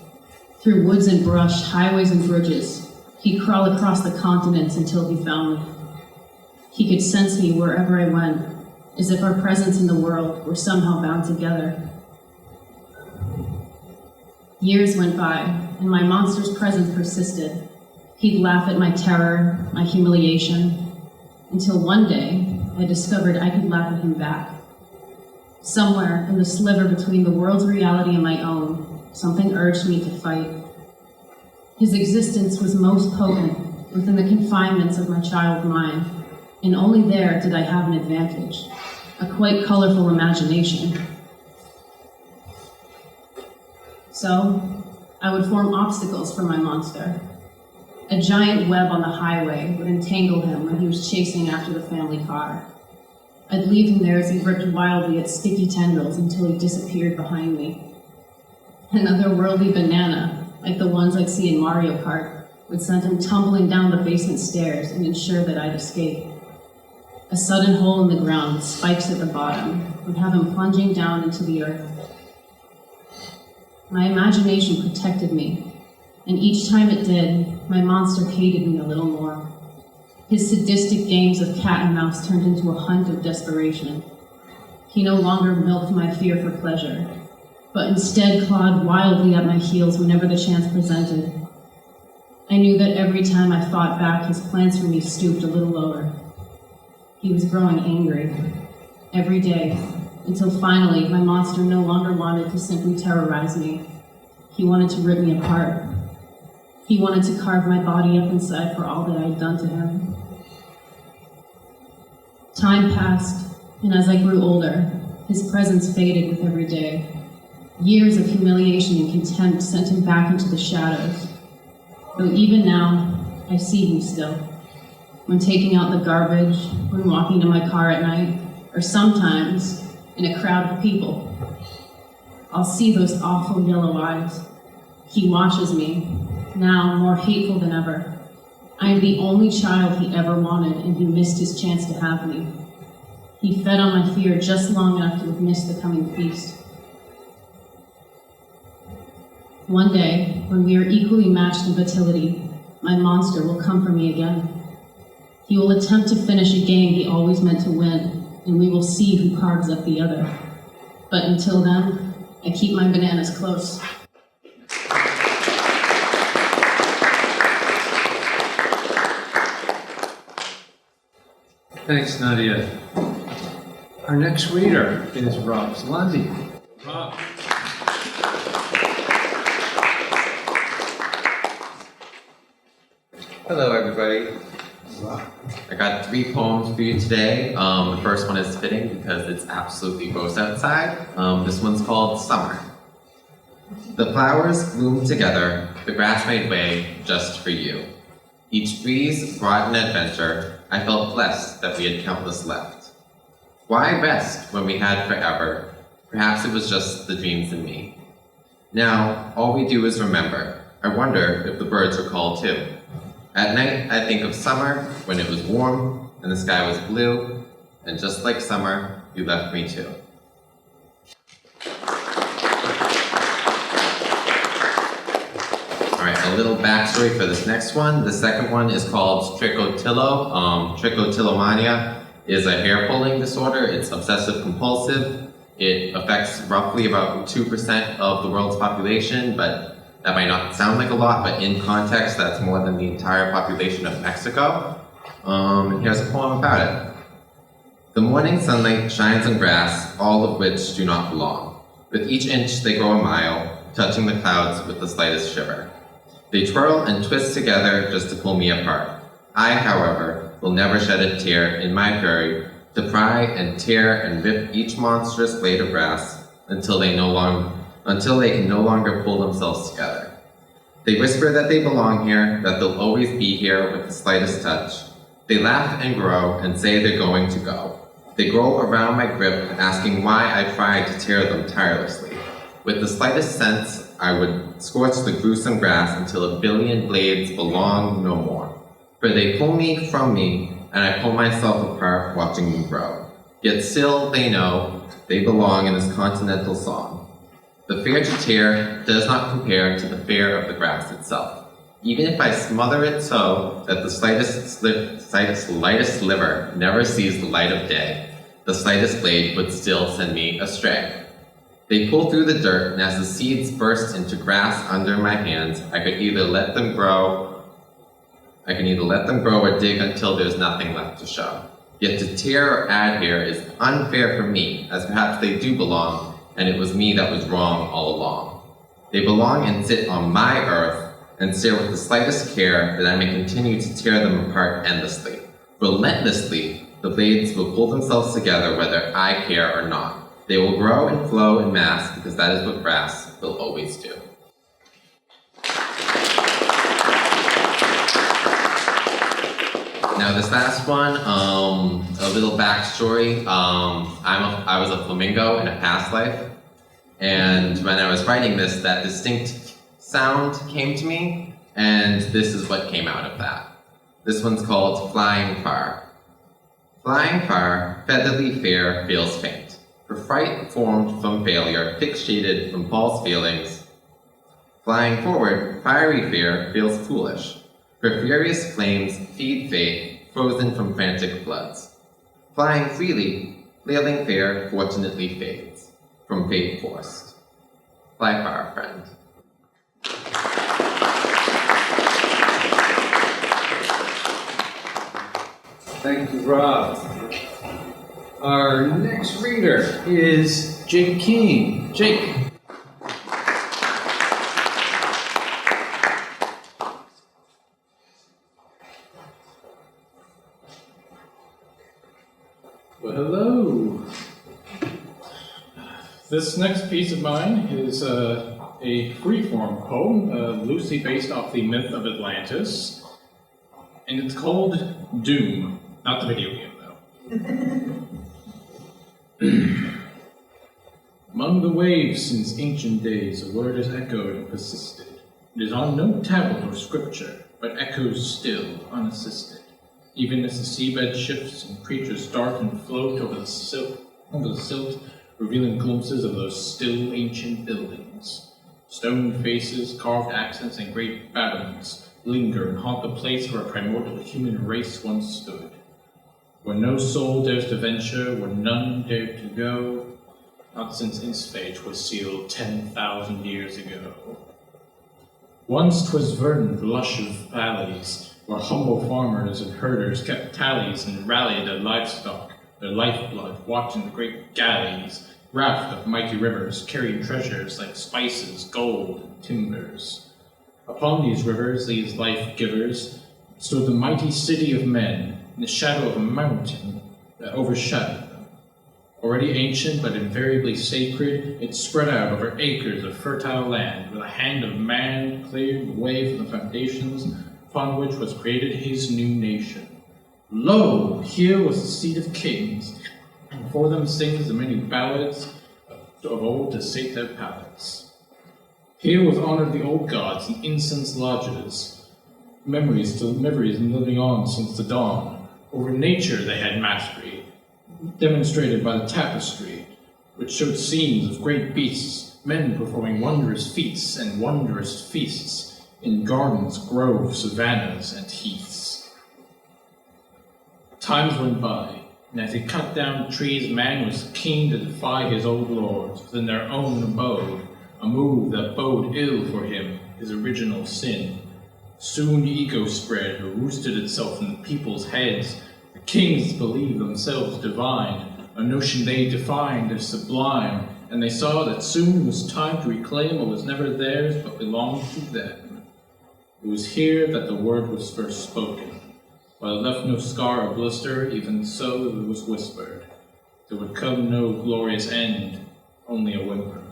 Through woods and brush, highways and bridges, he'd crawl across the continents until he found me. He could sense me wherever I went, as if our presence in the world were somehow bound together. Years went by, and my monster's presence persisted. He'd laugh at my terror, my humiliation, until one day I discovered I could laugh at him back. Somewhere in the sliver between the world's reality and my own, something urged me to fight. His existence was most potent within the confinements of my child mind, and only there did I have an advantage, a quite colorful imagination. So, I would form obstacles for my monster. A giant web on the highway would entangle him when he was chasing after the family car. I'd leave him there as he ripped wildly at sticky tendrils until he disappeared behind me. An otherworldly banana, like the ones I'd see in Mario Kart, would send him tumbling down the basement stairs and ensure that I'd escape. A sudden hole in the ground with spikes at the bottom would have him plunging down into the earth. My imagination protected me, and each time it did, my monster hated me a little more. His sadistic games of cat and mouse turned into a hunt of desperation. He no longer milked my fear for pleasure, but instead clawed wildly at my heels whenever the chance presented. I knew that every time I fought back, his plans for me stooped a little lower. He was growing angry, every day, until finally my monster no longer wanted to simply terrorize me. He wanted to rip me apart. He wanted to carve my body up inside for all that I had done to him. Time passed, and as I grew older, his presence faded with every day. Years of humiliation and contempt sent him back into the shadows. Though even now, I see him still. When taking out the garbage, when walking to my car at night, or sometimes in a crowd of people. I'll see those awful yellow eyes. He watches me, now more hateful than ever. I am the only child he ever wanted, and he missed his chance to have me. He fed on my fear just long enough to have missed the coming feast. One day, when we are equally matched in fertility, my monster will come for me again. He will attempt to finish a game he always meant to win, and we will see who carves up the other. But until then, I keep my bananas close. Thanks, Nadia. Our next reader is Rob Zalandi. Rob. Hello, everybody. I got 3 poems for you today. The first one is fitting because it's absolutely gross outside. This one's called Summer. The flowers bloomed together, the grass made way just for you. Each breeze brought an adventure. I felt blessed that we had countless left. Why rest when we had forever? Perhaps it was just the dreams in me. Now, all we do is remember. I wonder if the birds recall too. At night, I think of summer, when it was warm, and the sky was blue, and just like summer, you left me too. All right, a little backstory for this next one. The second one is called trichotillomania. Trichotillomania is a hair pulling disorder. It's obsessive compulsive. It affects roughly about 2% of the world's population, but that might not sound like a lot, but in context, that's more than the entire population of Mexico. And here's a poem about it. The morning sunlight shines on grass, all of which do not belong. With each inch, they grow a mile, touching the clouds with the slightest shiver. They twirl and twist together just to pull me apart. I, however, will never shed a tear in my fury to pry and tear and rip each monstrous blade of grass until they can no longer pull themselves together. They whisper that they belong here, that they'll always be here with the slightest touch. They laugh and grow and say they're going to go. They grow around my grip, asking why I tried to tear them tirelessly. With the slightest sense, I would scorch the gruesome grass until a billion blades belong no more. For they pull me from me, and I pull myself apart watching them grow. Yet still they know they belong in this continental song. The fear to tear does not compare to the fear of the grass itself. Even if I smother it so that the slightest sliver never sees the light of day, the slightest blade would still send me astray. They pull through the dirt, and as the seeds burst into grass under my hands, I can either let them grow or dig until there's nothing left to show. Yet to tear or add here is unfair for me, as perhaps they do belong, and it was me that was wrong all along. They belong and sit on my earth, and stare with the slightest care that I may continue to tear them apart endlessly. Relentlessly, the blades will pull themselves together whether I care or not. They will grow and flow in mass because that is what grass will always do. Now this last one, a little backstory. I was a flamingo in a past life, and when I was writing this, that distinct sound came to me, and this is what came out of that. This one's called Flying Far. Flying far, featherly fair feels faint. For fright formed from failure, fixated from false feelings. Flying forward, fiery fear feels foolish. For furious flames feed faith, frozen from frantic floods. Flying freely, flailing fear fortunately fades, from fate forced. Fly far, friend. Thank you, Rob. Our next reader is Jake King. Jake. Well, hello. This next piece of mine is a freeform poem, loosely based off the myth of Atlantis, and it's called Doom. Not the video game, though. Among the waves since ancient days, a word has echoed and persisted. It is on no tablet or scripture, but echoes still, unassisted. Even as the seabed shifts and creatures start and float over the silt, revealing glimpses of those still ancient buildings. Stone faces, carved accents, and great battlements linger and haunt the place where a primordial human race once stood. Where no soul dares to venture, where none dared to go, not since its fate was sealed 10,000 years ago. Once 'twas verdant, lush of valleys, where humble farmers and herders kept tallies and rallied their livestock, their lifeblood, watching the great galleys, raft of mighty rivers, carrying treasures like spices, gold, and timbers. Upon these rivers, these life-givers, stood the mighty city of men, in the shadow of a mountain that overshadowed them. Already ancient but invariably sacred, it spread out over acres of fertile land, where the hand of man cleared the way for the foundations upon which was created his new nation. Lo, here was the seat of kings, and for them sings the many ballads of old to sate their palates. Here was honored the old gods in incense lodges, memories living on since the dawn. Over nature they had mastery, demonstrated by the tapestry, which showed scenes of great beasts, men performing wondrous feats and wondrous feasts in gardens, groves, savannas, and heaths. Times went by, and as he cut down trees, man was keen to defy his old lords within their own abode, a move that bode ill for him, his original sin. Soon ego spread, roosted itself in the people's heads. The kings believed themselves divine, a notion they defined as sublime, and they saw that soon was time to reclaim what was never theirs but belonged to them. It was here that the word was first spoken. While it left no scar or blister, even so it was whispered. There would come no glorious end, only a whimper.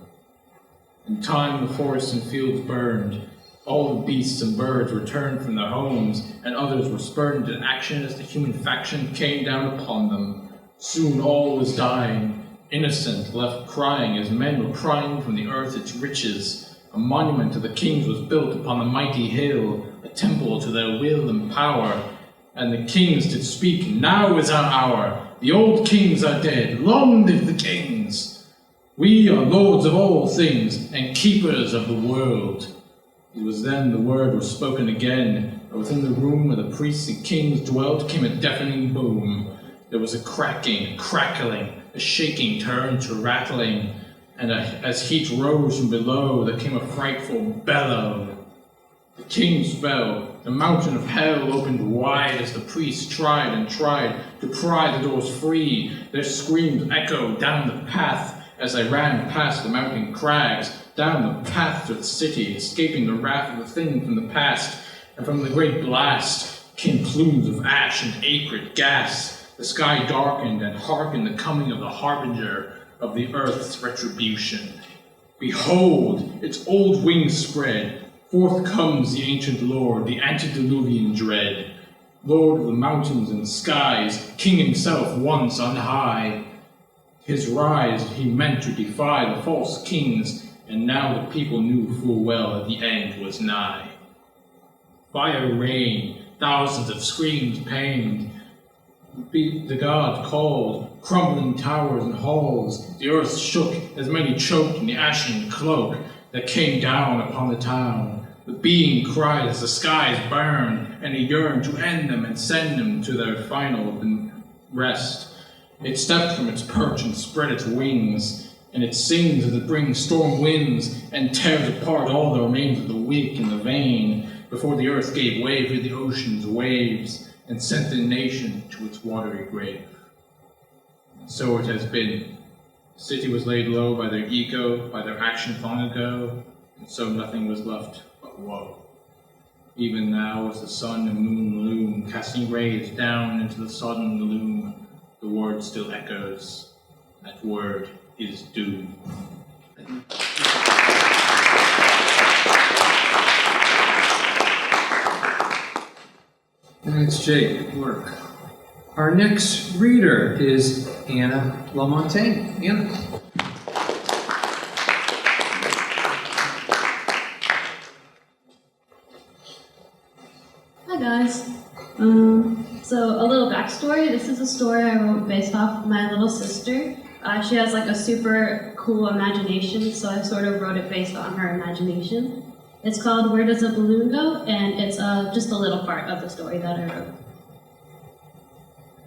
In time the forests and fields burned, all the beasts and birds returned from their homes, and others were spurred into action as the human faction came down upon them. Soon all was dying, innocent, left crying as men were prying from the earth its riches. A monument to the kings was built upon the mighty hill, a temple to their will and power. And the kings did speak, now is our hour. The old kings are dead, long live the kings. We are lords of all things, and keepers of the world. It was then the word was spoken again, and within the room where the priests and kings dwelt came a deafening boom. There was a cracking, a crackling, a shaking turned to rattling. and as heat rose from below, there came a frightful bellow. The kings fell. The mountain of hell opened wide as the priests tried and tried to pry the doors free. Their screams echoed down the path as I ran past the mountain crags, down the path to the city, escaping the wrath of the thing from the past. And from the great blast came plumes of ash and acrid gas. The sky darkened and hearkened the coming of the harbinger of the earth's retribution. Behold, its old wings spread. Forth comes the ancient Lord, the antediluvian dread. Lord of the mountains and skies, King himself once on high. His rise he meant to defy the false kings, and now the people knew full well that the end was nigh. Fire rained, thousands of screams pained. The god called, crumbling towers and halls. The earth shook as many choked in the ashen cloak that came down upon the town. The being cried as the skies burned, and he yearned to end them and send them to their final rest. It stepped from its perch and spread its wings, and it sings as it brings storm winds and tears apart all the remains of the weak and the vain, before the earth gave way to the ocean's waves and sent the nation to its watery grave. And so it has been. The city was laid low by their ego, by their actions long ago, and so nothing was left but woe. Even now, as the sun and moon loom, casting rays down into the sodden gloom, the word still echoes. That word is doom. Thanks, Jake. Good work. Our next reader is Anna Lamontagne. Anna. Hi guys. So a little backstory. This is a story I wrote based off my little sister. She has like a super cool imagination, so I sort of wrote it based on her imagination. It's called Where Does a Balloon Go? And it's just a little part of the story that I wrote.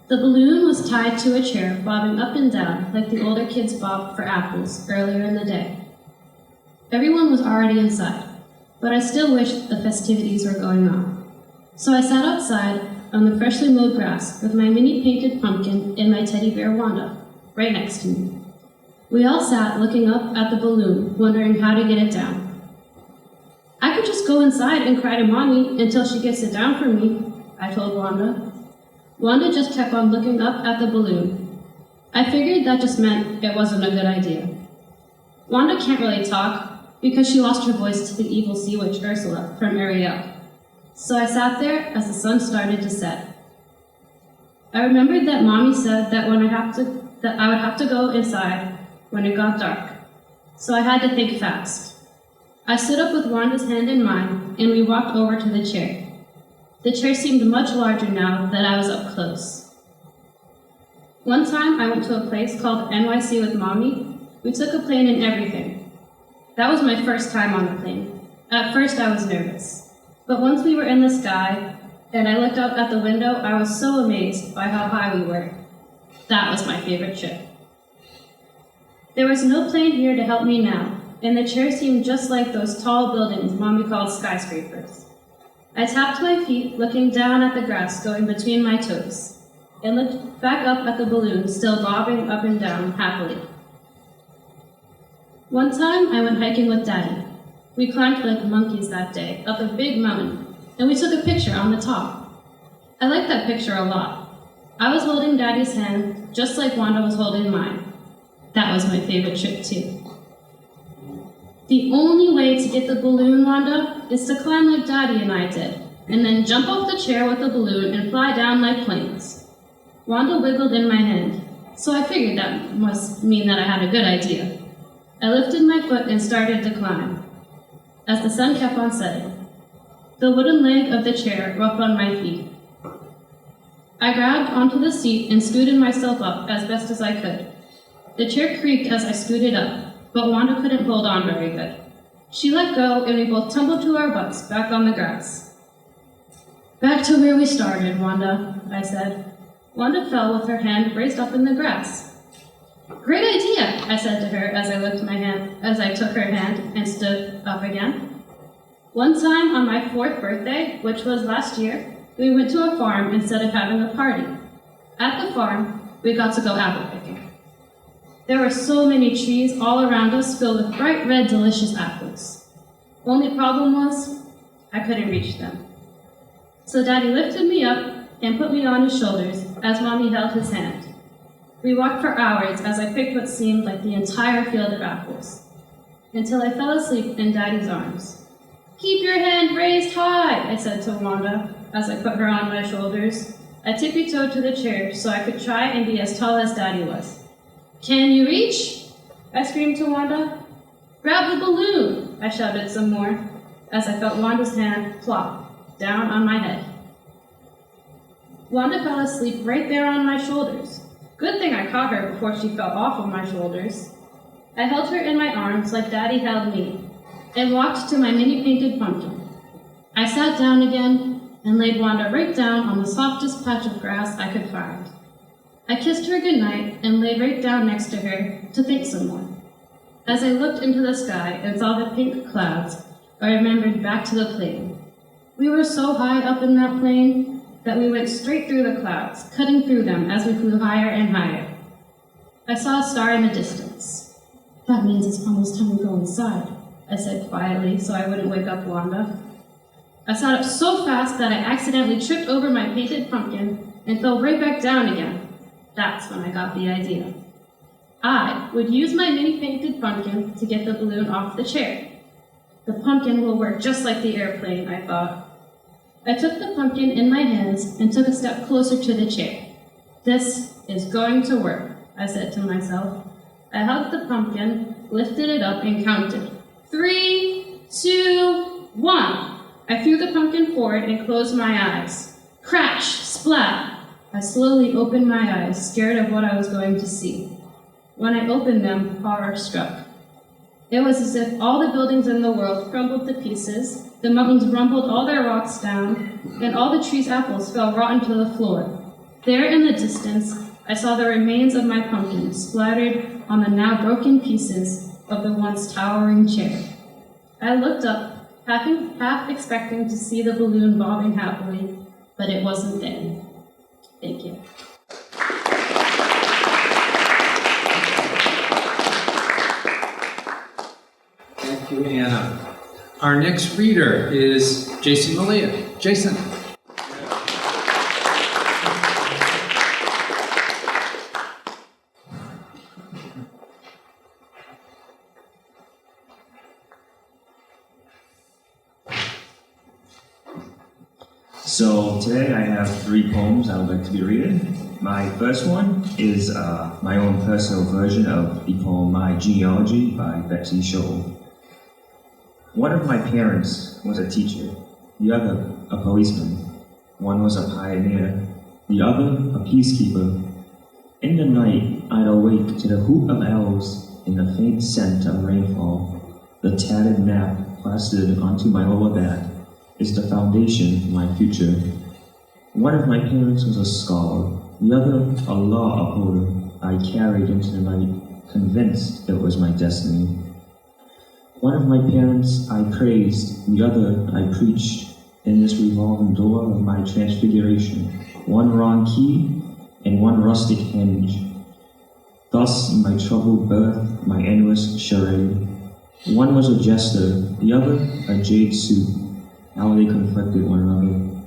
The balloon was tied to a chair, bobbing up and down like the older kids bobbed for apples earlier in the day. Everyone was already inside, but I still wished the festivities were going on. So I sat outside on the freshly mowed grass with my mini painted pumpkin and my teddy bear Wanda, right next to me. We all sat looking up at the balloon, wondering how to get it down. I could just go inside and cry to Mommy until she gets it down for me, I told Wanda. Wanda just kept on looking up at the balloon. I figured that just meant it wasn't a good idea. Wanda can't really talk because she lost her voice to the evil sea witch Ursula from Ariel. So I sat there as the sun started to set. I remembered that Mommy said that I would have to go inside when it got dark. So I had to think fast. I stood up with Wanda's hand in mine, and we walked over to the chair. The chair seemed much larger now that I was up close. One time I went to a place called NYC with Mommy. We took a plane and everything. That was my first time on the plane. At first I was nervous. But once we were in the sky, and I looked out at the window, I was so amazed by how high we were. That was my favorite trip. There was no plane here to help me now, and the chair seemed just like those tall buildings Mommy called skyscrapers. I tapped my feet, looking down at the grass going between my toes, and looked back up at the balloon still bobbing up and down happily. One time I went hiking with Daddy. We climbed like monkeys that day up a big mountain, and we took a picture on the top. I liked that picture a lot. I was holding Daddy's hand just like Wanda was holding mine. That was my favorite trip too. The only way to get the balloon, Wanda, is to climb like Daddy and I did, and then jump off the chair with the balloon and fly down like planes. Wanda wiggled in my hand, so I figured that must mean that I had a good idea. I lifted my foot and started to climb, as the sun kept on setting. The wooden leg of the chair roughed on my feet. I grabbed onto the seat and scooted myself up as best as I could. The chair creaked as I scooted up, but Wanda couldn't hold on very good. She let go, and we both tumbled to our butts back on the grass. Back to where we started, Wanda, I said. Wanda fell with her hand raised up in the grass. Great idea, I said to her as I took her hand and stood up again. One time on my 4th birthday, which was last year, we went to a farm instead of having a party. At the farm, we got to go apple picking. There were so many trees all around us filled with bright red, delicious apples. Only problem was, I couldn't reach them. So Daddy lifted me up and put me on his shoulders as Mommy held his hand. We walked for hours as I picked what seemed like the entire field of apples, until I fell asleep in Daddy's arms. Keep your hand raised high, I said to Wanda as I put her on my shoulders. I tippy-toed to the chair so I could try and be as tall as Daddy was. Can you reach? I screamed to Wanda. Grab the balloon, I shouted some more as I felt Wanda's hand plop down on my head. Wanda fell asleep right there on my shoulders. Good thing I caught her before she fell off of my shoulders. I held her in my arms like Daddy held me and walked to my mini painted pumpkin. I sat down again and laid Wanda right down on the softest patch of grass I could find. I kissed her goodnight and laid right down next to her to think some more. As I looked into the sky and saw the pink clouds, I remembered back to the plane. We were so high up in that plane that we went straight through the clouds, cutting through them as we flew higher and higher. I saw a star in the distance. That means it's almost time to go inside, I said quietly so I wouldn't wake up Wanda. I sat up so fast that I accidentally tripped over my painted pumpkin and fell right back down again. That's when I got the idea. I would use my mini painted pumpkin to get the balloon off the chair. The pumpkin will work just like the airplane, I thought. I took the pumpkin in my hands and took a step closer to the chair. This is going to work, I said to myself. I hugged the pumpkin, lifted it up, and counted. 3, 2, 1. I threw the pumpkin forward and closed my eyes. Crash! Splat! I slowly opened my eyes, scared of what I was going to see. When I opened them, horror struck. It was as if all the buildings in the world crumbled to pieces, the mountains rumbled all their rocks down, and all the trees' apples fell rotten to the floor. There in the distance, I saw the remains of my pumpkin splattered on the now broken pieces of the once towering chair. I looked up, half expecting to see the balloon bobbing happily, but it wasn't there. Thank you. Thank you, Anna. Our next reader is Jason Malia. Jason. So today I have 3 poems I would like to be reading. My first one is my own personal version of the poem My Genealogy by Betsy Scholl. One of my parents was a teacher, the other a policeman. One was a pioneer, the other a peacekeeper. In the night I'd awake to the hoot of owls and the faint scent of rainfall. The tattered map plastered onto my lower back is the foundation for my future. One of my parents was a scholar, the other a law upholder I carried into the night, convinced it was my destiny. One of my parents I praised, the other I preached, in this revolving door of my transfiguration, one wrong key and one rustic hinge. Thus my troubled birth, my endless charade. One was a jester, the other a jade suit. How they conflicted one another.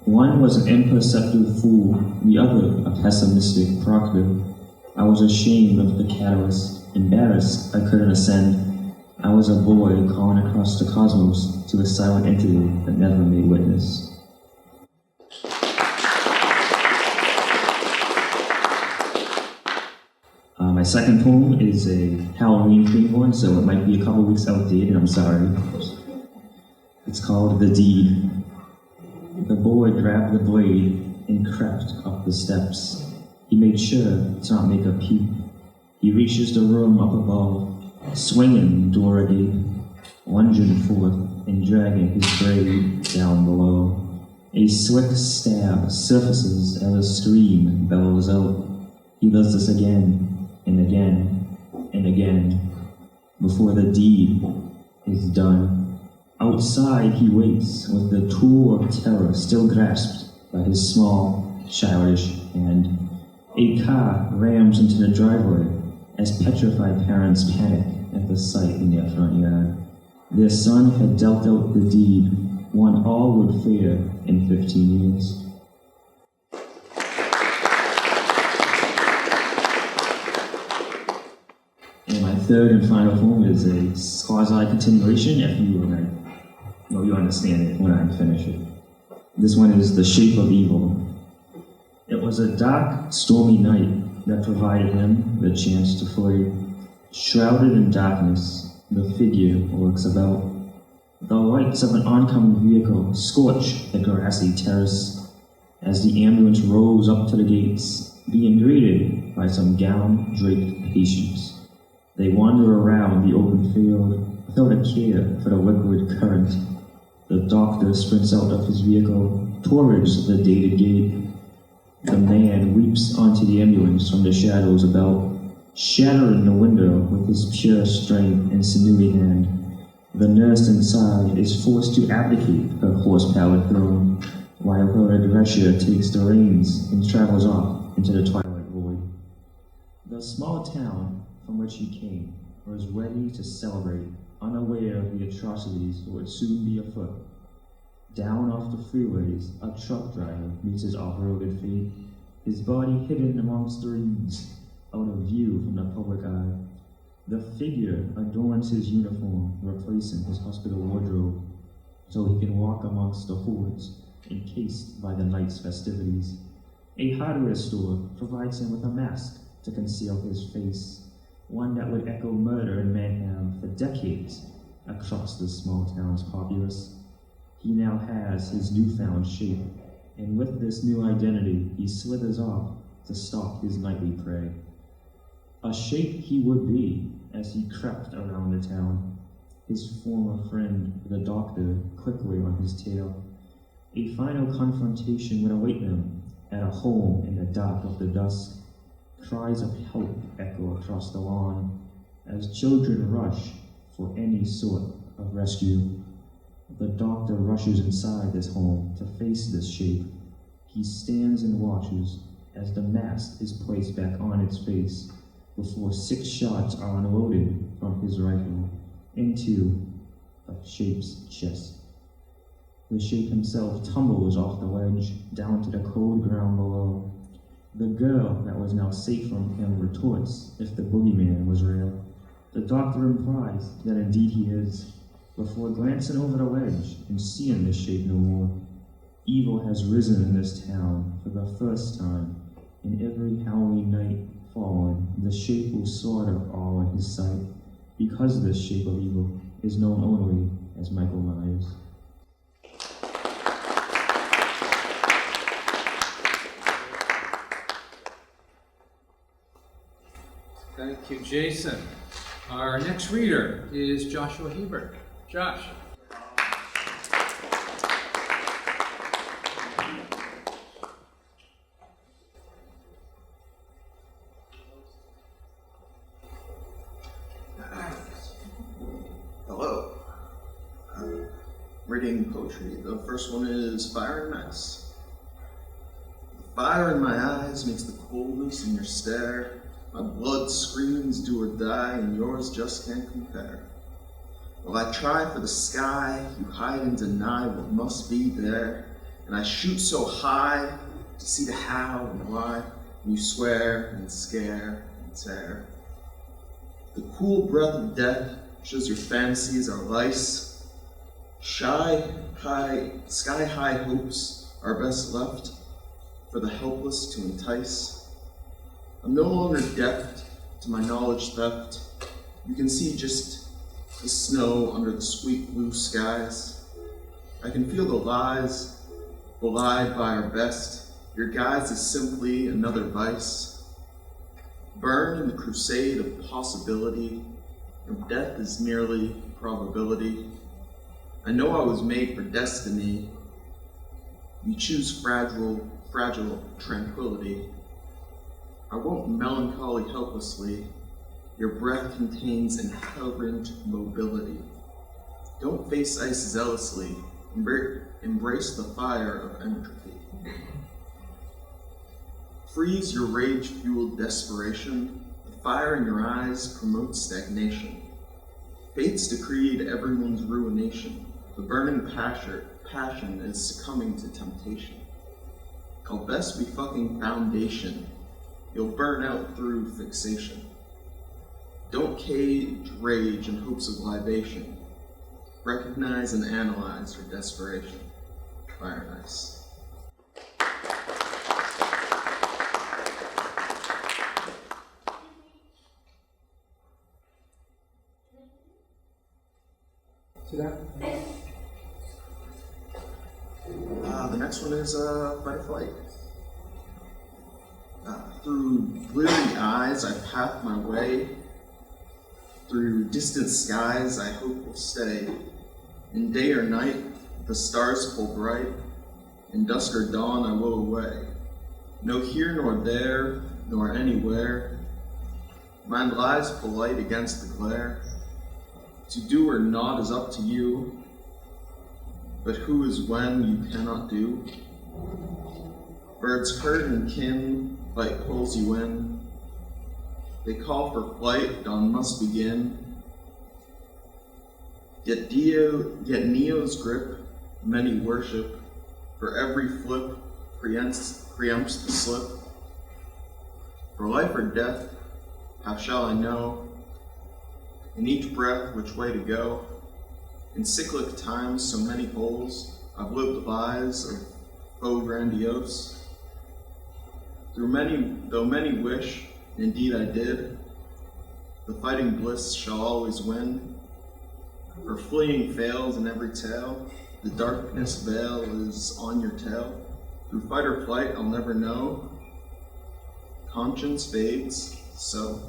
One was an imperceptive fool, the other a pessimistic proctor. I was ashamed of the catalyst, embarrassed I couldn't ascend. I was a boy calling across the cosmos to a silent entity that never made witness. My second poem is a Halloween-themed one, so it might be a couple weeks outdated, I'm sorry. It's called The Deed. The boy grabbed the blade and crept up the steps. He made sure to not make a peep. He reaches the room up above, swinging the door agape, lunging forth and dragging his blade down below. A slick stab surfaces as a scream bellows out. He does this again. and again, before the deed is done. Outside he waits, with the tool of terror still grasped by his small, childish hand. A car rams into the driveway as petrified parents panic at the sight in their front yard. Their son had dealt out the deed, one all would fear in 15 years. And my third and final poem is a quasi-continuation, if you understand it when I finish it. This one is The Shape of Evil. It was a dark, stormy night that provided him the chance to flee. Shrouded in darkness, the figure looks about. The lights of an oncoming vehicle scorch the grassy terrace as the ambulance rolls up to the gates, being greeted by some gown-draped patients. They wander around the open field without a care for the liquid current. The doctor sprints out of his vehicle towards the dated gate. The man leaps onto the ambulance from the shadows about, shattering the window with his pure strength and sinewy hand. The nurse inside is forced to abdicate her horsepower throne, while her aggressor takes the reins and travels off into the twilight void. The small town from which he came was ready to celebrate, unaware of the atrocities that would soon be afoot. Down off the freeways, a truck driver meets his off-roaded fate, his body hidden amongst the reeds, out of view from the public eye. The figure adorns his uniform, replacing his hospital wardrobe, so he can walk amongst the hordes, encased by the night's festivities. A hardware store provides him with a mask to conceal his face, one that would echo murder and mayhem for decades across the small town's populace. He now has his newfound shape, and with this new identity, he slithers off to stalk his nightly prey. A shape he would be as he crept around the town, his former friend, the doctor, quickly on his tail. A final confrontation would await them at a home in the dark of the dusk. Cries of help echo across the lawn as children rush for any sort of rescue. The doctor rushes inside this home to face this shape. He stands and watches as the mask is placed back on its face before 6 shots are unloaded from his rifle into the shape's chest. The shape himself tumbles off the ledge down to the cold ground below. The girl that was now safe from him retorts if the boogeyman was real. The doctor implies that indeed he is, before glancing over the ledge and seeing this shape no more. Evil has risen in this town for the first time, and every Halloween night following, the shape will sort of awe in his sight, because this shape of evil is known only as Michael Myers. Thank you, Jason. Our next reader is Joshua Hebert. Josh. Hello. I'm reading poetry. The first one is Fire and Ice. The fire in my eyes makes the coldness in your stare. My blood screams do or die, and yours just can't compare. While I try for the sky, you hide and deny what must be there. And I shoot so high to see the how and why, and you swear and scare and tear. The cool breath of death shows your fantasies are lice. Sky high hopes are best left for the helpless to entice. I'm no longer deaf to my knowledge theft. You can see just the snow under the sweet blue skies. I can feel the lies belied by our best. Your guise is simply another vice. Burned in the crusade of possibility, your death is merely probability. I know I was made for destiny. You choose fragile tranquility. I won't melancholy helplessly. Your breath contains inherent mobility. Don't face ice zealously. Embrace the fire of entropy. Freeze your rage-fueled desperation. The fire in your eyes promotes stagnation. Fate's decreed everyone's ruination. The burning passion is succumbing to temptation. I'll best be fucking foundation. You'll burn out through fixation. Don't cage rage in hopes of libation. Recognize and analyze your desperation. Fire and ice. See that? The next one is fight or flight. Through bleary eyes, I path my way. Through distant skies, I hope will stay. In day or night, the stars pull bright. In dusk or dawn, I will away. No here nor there, nor anywhere. Mind lies polite against the glare. To do or not is up to you, but who is when you cannot do. Birds herd and kin, light pulls you in. They call for flight, dawn must begin. Yet Neo's grip, many worship, for every flip preempts the slip. For life or death, how shall I know? In each breath, which way to go? In cyclic times, so many holes, I've lived lives of faux grandiose. Though many wish, indeed I did, the fighting bliss shall always win. For fleeing fails in every tale, the darkness veil is on your tail. Through fight or flight, I'll never know. Conscience fades, so.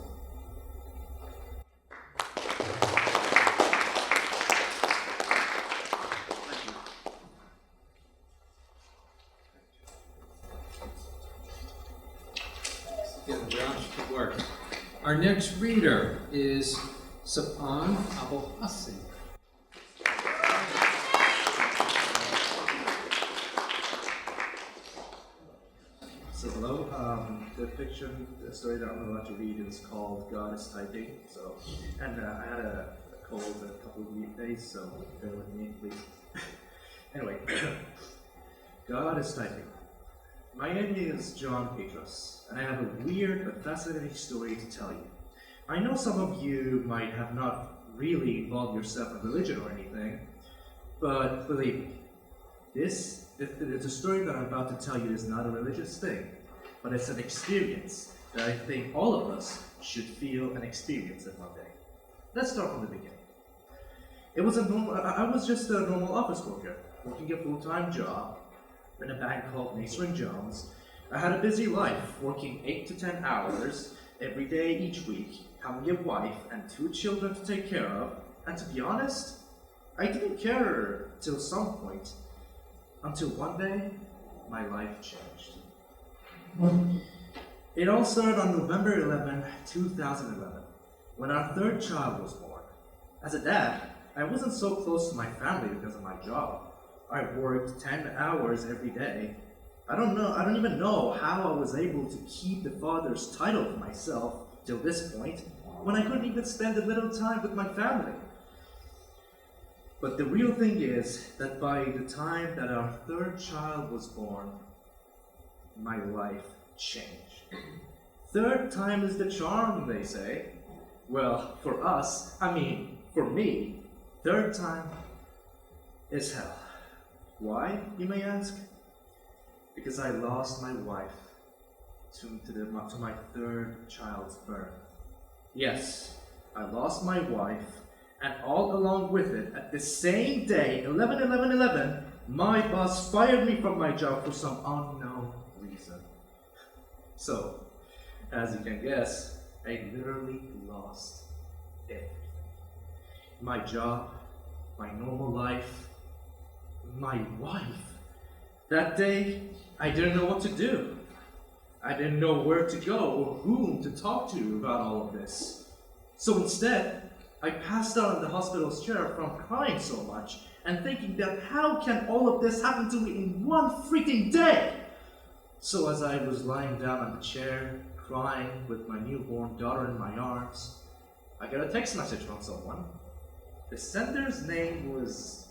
Good work. Our next reader is Sapan Abulhassi. So hello, the story that I'm about to read is called God is Typing. I had a cold a couple of days, so bear with me, please. Anyway, God is Typing. My name is John Petros, and I have a weird but fascinating story to tell you. I know some of you might have not really involved yourself in religion or anything, but believe me, the story that I'm about to tell you is not a religious thing, but it's an experience that I think all of us should feel and experience it one day. Let's start from the beginning. I was just a normal office worker, working a full-time job in a bank called Mason & Jones. I had a busy life, working 8 to 10 hours every day each week, having a wife and 2 children to take care of, and to be honest, I didn't care till some point, until one day, my life changed. It all started on November 11, 2011, when our 3rd child was born. As a dad, I wasn't so close to my family because of my job. I worked 10 hours every day. I don't even know how I was able to keep the father's title for myself till this point, when I couldn't even spend a little time with my family. But the real thing is that by the time that our 3rd child was born, my life changed. 3rd time is the charm, they say. Well, for me, 3rd time is hell. Why, you may ask? Because I lost my wife to my 3rd child's birth. Yes, I lost my wife, and all along with it, at the same day, 11/11/11, my boss fired me from my job for some unknown reason. So, as you can guess, I literally lost everything. My job, my normal life, my wife. That day, I didn't know what to do. I didn't know where to go or whom to talk to about all of this. So instead, I passed out in the hospital's chair from crying so much and thinking that how can all of this happen to me in one freaking day? So as I was lying down on the chair, crying with my newborn daughter in my arms, I got a text message from someone. The sender's name was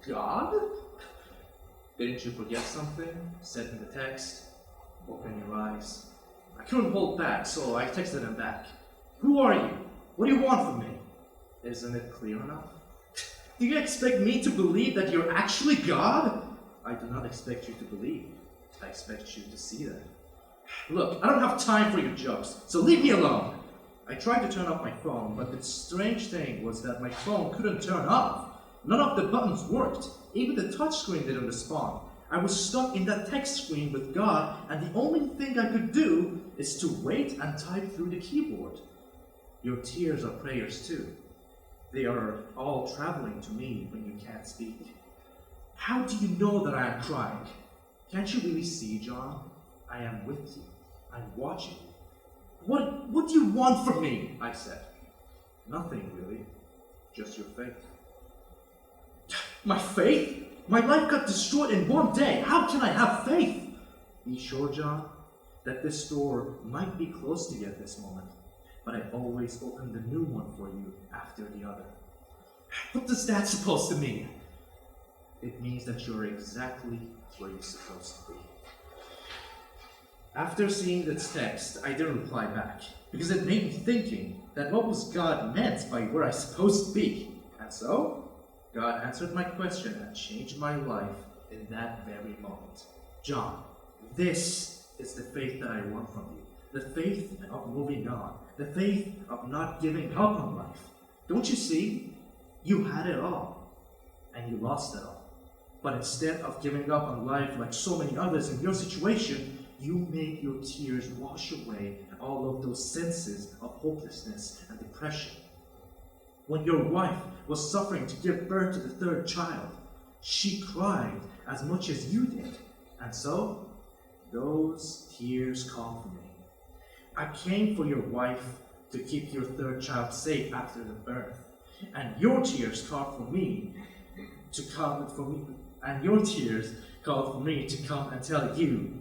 God? Didn't you forget something? Said in the text. Open your eyes. I couldn't hold back, so I texted him back. Who are you? What do you want from me? Isn't it clear enough? Do you expect me to believe that you're actually God? I do not expect you to believe. I expect you to see that. Look, I don't have time for your jokes, so leave me alone. I tried to turn off my phone, but the strange thing was that my phone couldn't turn off. None of the buttons worked. Even the touchscreen didn't respond. I was stuck in that text screen with God, and the only thing I could do is to wait and type through the keyboard. Your tears are prayers too. They are all traveling to me when you can't speak. How do you know that I am crying? Can't you really see, John? I am with you. I'm watching. What do you want from me? I said. Nothing, really. Just your faith. My faith? My life got destroyed in one day. How can I have faith? Be sure, John, that this door might be closed to you at this moment, but I always open the new one for you after the other. What does that supposed to mean? It means that you're exactly where you're supposed to be. After seeing this text, I didn't reply back, because it made me thinking that what was God meant by where I supposed to be. And so, God answered my question and changed my life in that very moment. John, this is the faith that I want from you. The faith of moving on. The faith of not giving up on life. Don't you see? You had it all, and you lost it all. But instead of giving up on life like so many others in your situation, you made your tears wash away all of those senses of hopelessness and depression. When your wife was suffering to give birth to the third child, she cried as much as you did. And so, those tears called for me. I came for your wife to keep your third child safe after the birth. And your tears called for me to come for me. And your tears called for me to come and tell you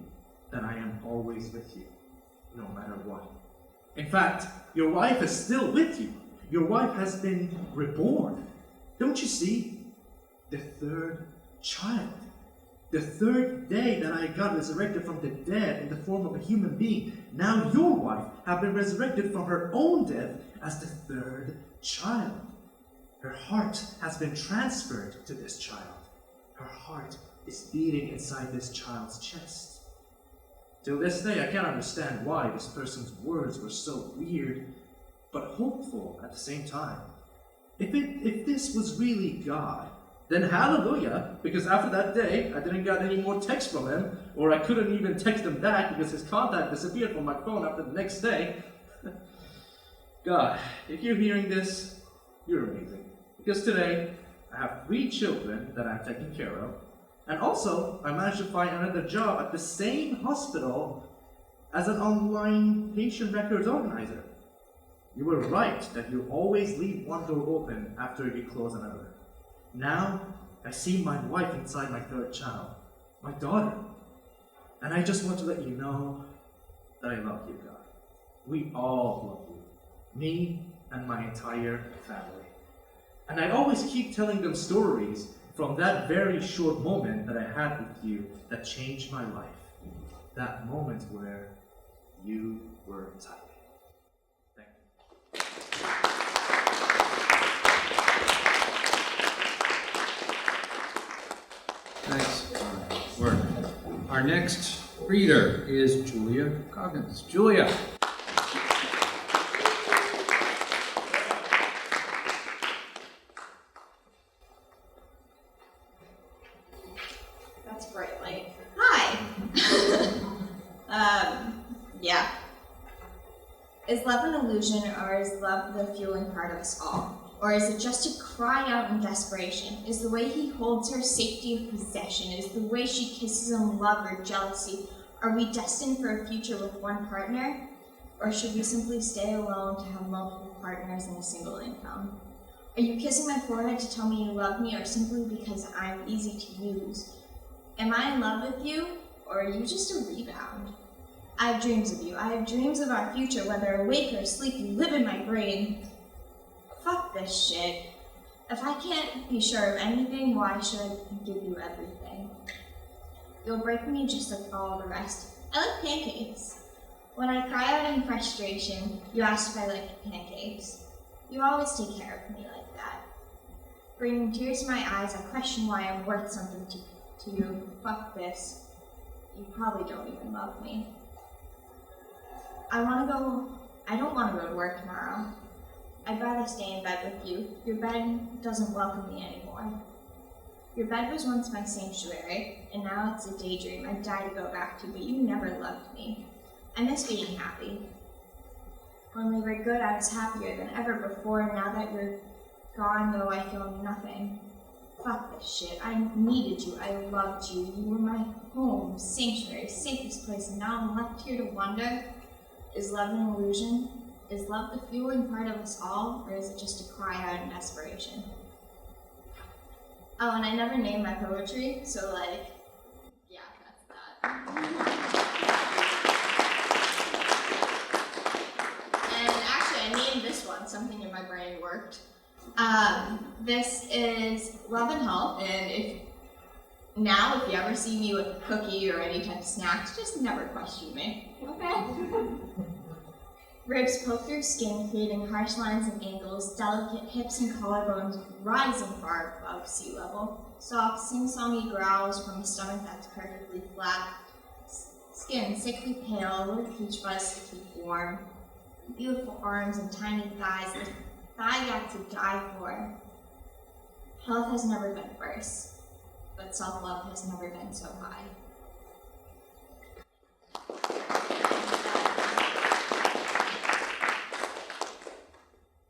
that I am always with you, no matter what. In fact, your wife is still with you. Your wife has been reborn. Don't you see? The third child. The third day that I got resurrected from the dead in the form of a human being. Now your wife has been resurrected from her own death as the third child. Her heart has been transferred to this child. Her heart is beating inside this child's chest. Till this day, I can't understand why this person's words were so weird, but hopeful at the same time. If this was really God, then hallelujah, because after that day, I didn't get any more text from him, or I couldn't even text him back because his contact disappeared from my phone after the next day. God, if you're hearing this, you're amazing. Because today, I have 3 children that I'm taking care of, and also, I managed to find another job at the same hospital as an online patient records organizer. You were right that you always leave one door open after you close another. Now, I see my wife inside my third child, my daughter. And I just want to let you know that I love you, God. We all love you. Me and my entire family. And I always keep telling them stories from that very short moment that I had with you that changed my life. That moment where you were typing. Thanks, Word. Our next reader is Julia Coggins. Julia. That's bright light. Hi. Yeah. Is love an illusion, or is love the fueling part of us all? Or is it just a cry out in desperation? Is the way he holds her safety of possession? Is the way she kisses him love or jealousy? Are we destined for a future with one partner? Or should we simply stay alone to have multiple partners and a single income? Are you kissing my forehead to tell me you love me, or simply because I'm easy to use? Am I in love with you, or are you just a rebound? I have dreams of you. I have dreams of our future, whether awake or asleep, you live in my brain. Fuck this shit. If I can't be sure of anything, why should I give you everything? You'll break me just like all the rest. I like pancakes. When I cry out in frustration, you ask if I like pancakes. You always take care of me like that. Bringing tears to my eyes, I question why I'm worth something to you. Fuck this. You probably don't even love me. I don't want to go to work tomorrow. I'd rather stay in bed with you. Your bed doesn't welcome me anymore. Your bed was once my sanctuary, and now it's a daydream I die to go back to, but you never loved me. I miss being happy. When we were good, I was happier than ever before, and now that you're gone, though, I feel nothing. Fuck this shit. I needed you. I loved you. You were my home, sanctuary, safest place, and now I'm left here to wonder, is love an illusion? Is love the fueling part of us all, or is it just a cry out in desperation? Oh, and I never named my poetry, so yeah, that's that. And actually, I named this one, something in my brain worked. This is Love and Health, and if you ever see me with a cookie or any type of snacks, just never question me, okay? Ribs poke through skin, creating harsh lines and angles, delicate hips and collarbones rising far above sea level, soft, sing-songy growls from a stomach that's perfectly flat, skin sickly pale with peach fuzz to keep warm, beautiful arms and tiny thighs, the thigh gap to die for. Health has never been first, but self-love has never been so high.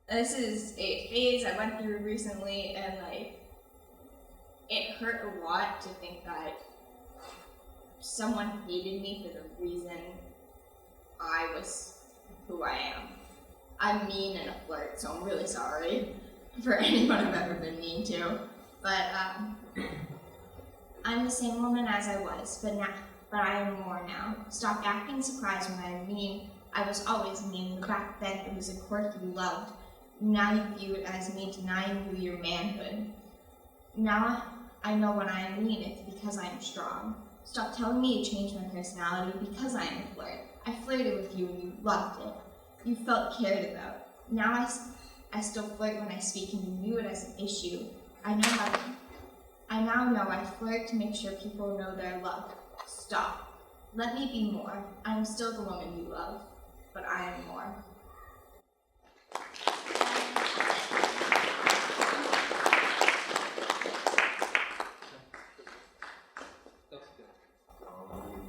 This is a phase I went through recently, and it hurt a lot to think that someone hated me for the reason I was who I am. I'm mean and a flirt, so I'm really sorry for anyone I've ever been mean to. But I'm the same woman as I was, but I am more now. Stop acting surprised when I'm mean. I was always mean, but back then it was a quirk you loved. Now you view it as me denying you your manhood. Now I know when I am mean, it's because I am strong. Stop telling me to change my personality because I am a flirt. I flirted with you and you loved it. You felt cared about. Now I still flirt when I speak and you view it as an issue. I now know I flirt to make sure people know they're loved. Stop. Let me be more. I am still the woman you love, but I am more.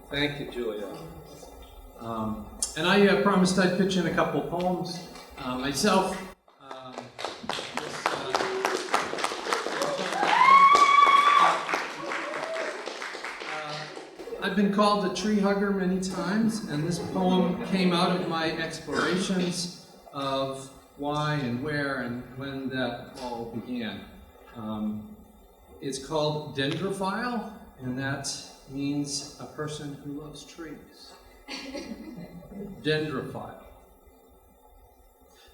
Thank you, Julia. And I promised I'd pitch in a couple poems myself. I've been called a tree hugger many times, and this poem came out of my explorations of why and where and when that all began. It's called Dendrophile, and that means a person who loves trees. Dendrophile.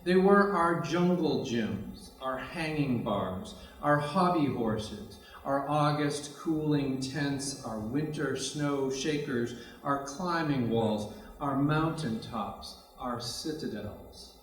They were our jungle gyms, our hanging bars, our hobby horses, our August cooling tents, our winter snow shakers, our climbing walls, our mountain tops, our citadels.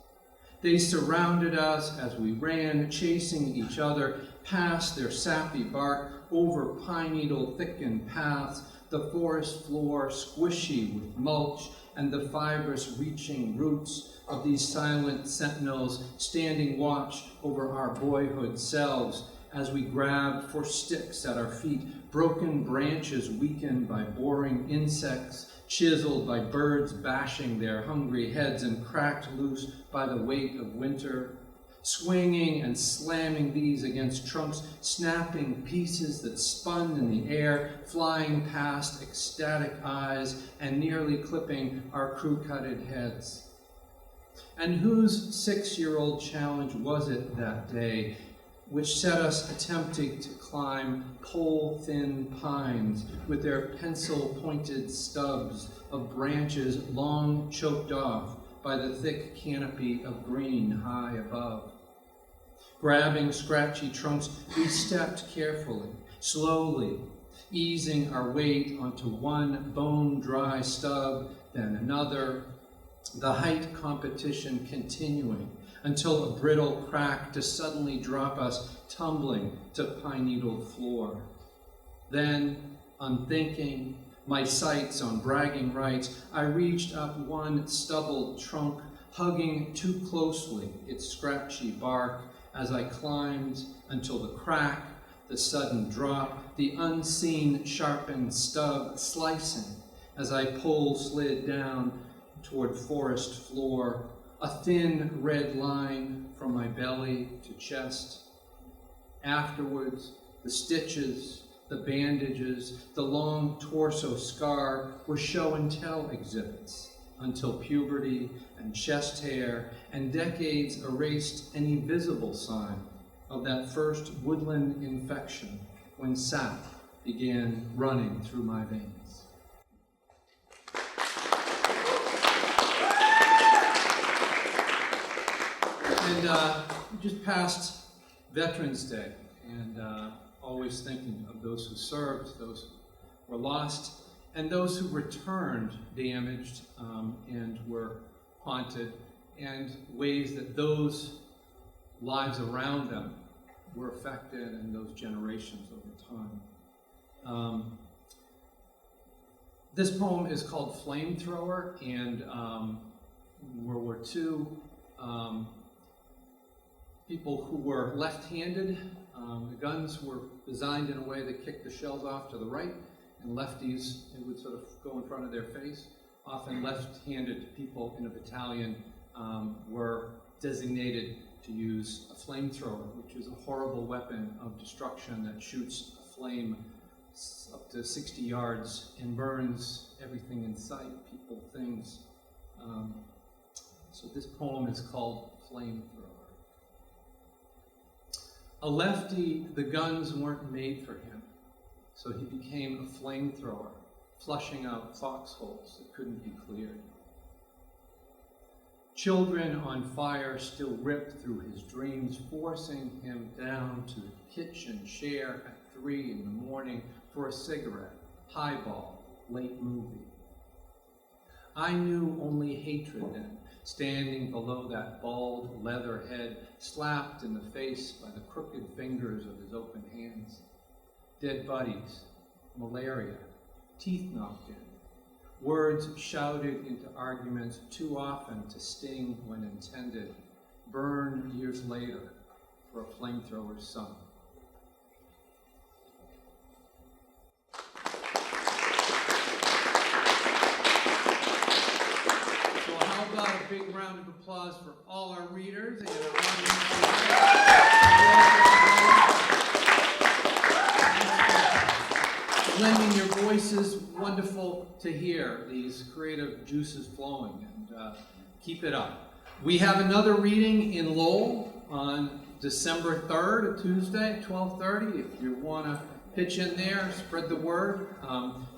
They surrounded us as we ran, chasing each other past their sappy bark, over pine needle thickened paths, the forest floor squishy with mulch, and the fibrous reaching roots of these silent sentinels standing watch over our boyhood selves as we grabbed for sticks at our feet, broken branches weakened by boring insects, chiseled by birds bashing their hungry heads and cracked loose by the weight of winter. swinging and slamming these against trunks, snapping pieces that spun in the air, flying past ecstatic eyes, and nearly clipping our crew-cutted heads. And whose 6-year-old challenge was it that day which set us attempting to climb pole-thin pines with their pencil-pointed stubs of branches long choked off by the thick canopy of green high above? Grabbing scratchy trunks, we stepped carefully, slowly, easing our weight onto one bone-dry stub, then another, the height competition continuing until a brittle crack to suddenly drop us tumbling to pine needle floor. Then, unthinking, my sights on bragging rights, I reached up one stubbled trunk, hugging too closely its scratchy bark as I climbed until the crack, the sudden drop, the unseen sharpened stub slicing as I slid down toward forest floor, a thin red line from my belly to chest. Afterwards, the stitches, the bandages, the long torso scar were show and tell exhibits until puberty and chest hair and decades erased any visible sign of that first woodland infection when sap began running through my veins. And just passed Veterans Day, and always thinking of those who served, those who were lost, and those who returned damaged and were haunted, and ways that those lives around them were affected and those generations over time. This poem is called Flamethrower, and World War II, people who were left-handed, the guns were designed in a way that kicked the shells off to the right, and lefties, it would sort of go in front of their face. Often left-handed people in a battalion were designated to use a flamethrower, which is a horrible weapon of destruction that shoots a flame up to 60 yards and burns everything in sight, people, things. So this poem is called Flamethrower. A lefty, the guns weren't made for him, so he became a flamethrower, flushing out foxholes that couldn't be cleared. Children on fire still ripped through his dreams, forcing him down to the kitchen chair at 3 in the morning for a cigarette, highball, late movie. I knew only hatred then, standing below that bald leather head, slapped in the face by the crooked fingers of his open hands. Dead buddies, malaria, teeth knocked in, words shouted into arguments too often to sting when intended, burn years later for a flamethrower's son. A big round of applause for all our readers and our audience. Lending your voices, wonderful to hear these creative juices flowing, and keep it up. We have another reading in Lowell on December 3rd, a Tuesday, 12:30. If you want to pitch in there, spread the word.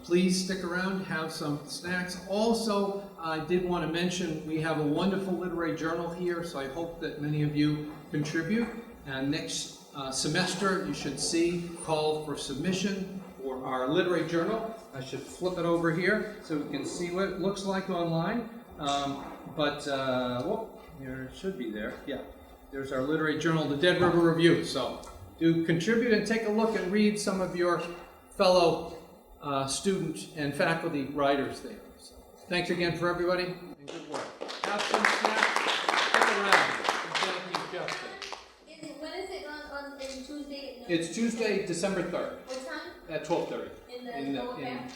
Please stick around, have some snacks. Also, I did want to mention we have a wonderful literary journal here, so I hope that many of you contribute. And next semester, you should see call for submission for our literary journal. I should flip it over here so we can see what it looks like online. There it should be there. Yeah, there's our literary journal, the Dead River Review. So do contribute and take a look and read some of your fellow student and faculty writers there. So, thanks again for everybody, and good work. Have some snacks, stick around, and thank you, Justin. When is it on Tuesday? No. It's Tuesday, December 3rd. What time? At 12:30. In the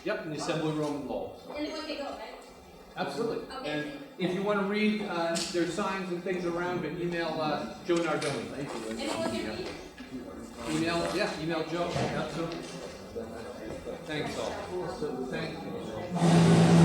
Yep, in the assembly room in Lowell. So. Anyone can go, right? Absolutely. Okay. And If you want to read, there's signs and things around, but email Joe Nardoni. Anyone can read? Email Joe. Absolutely. Thanks all. Thank you.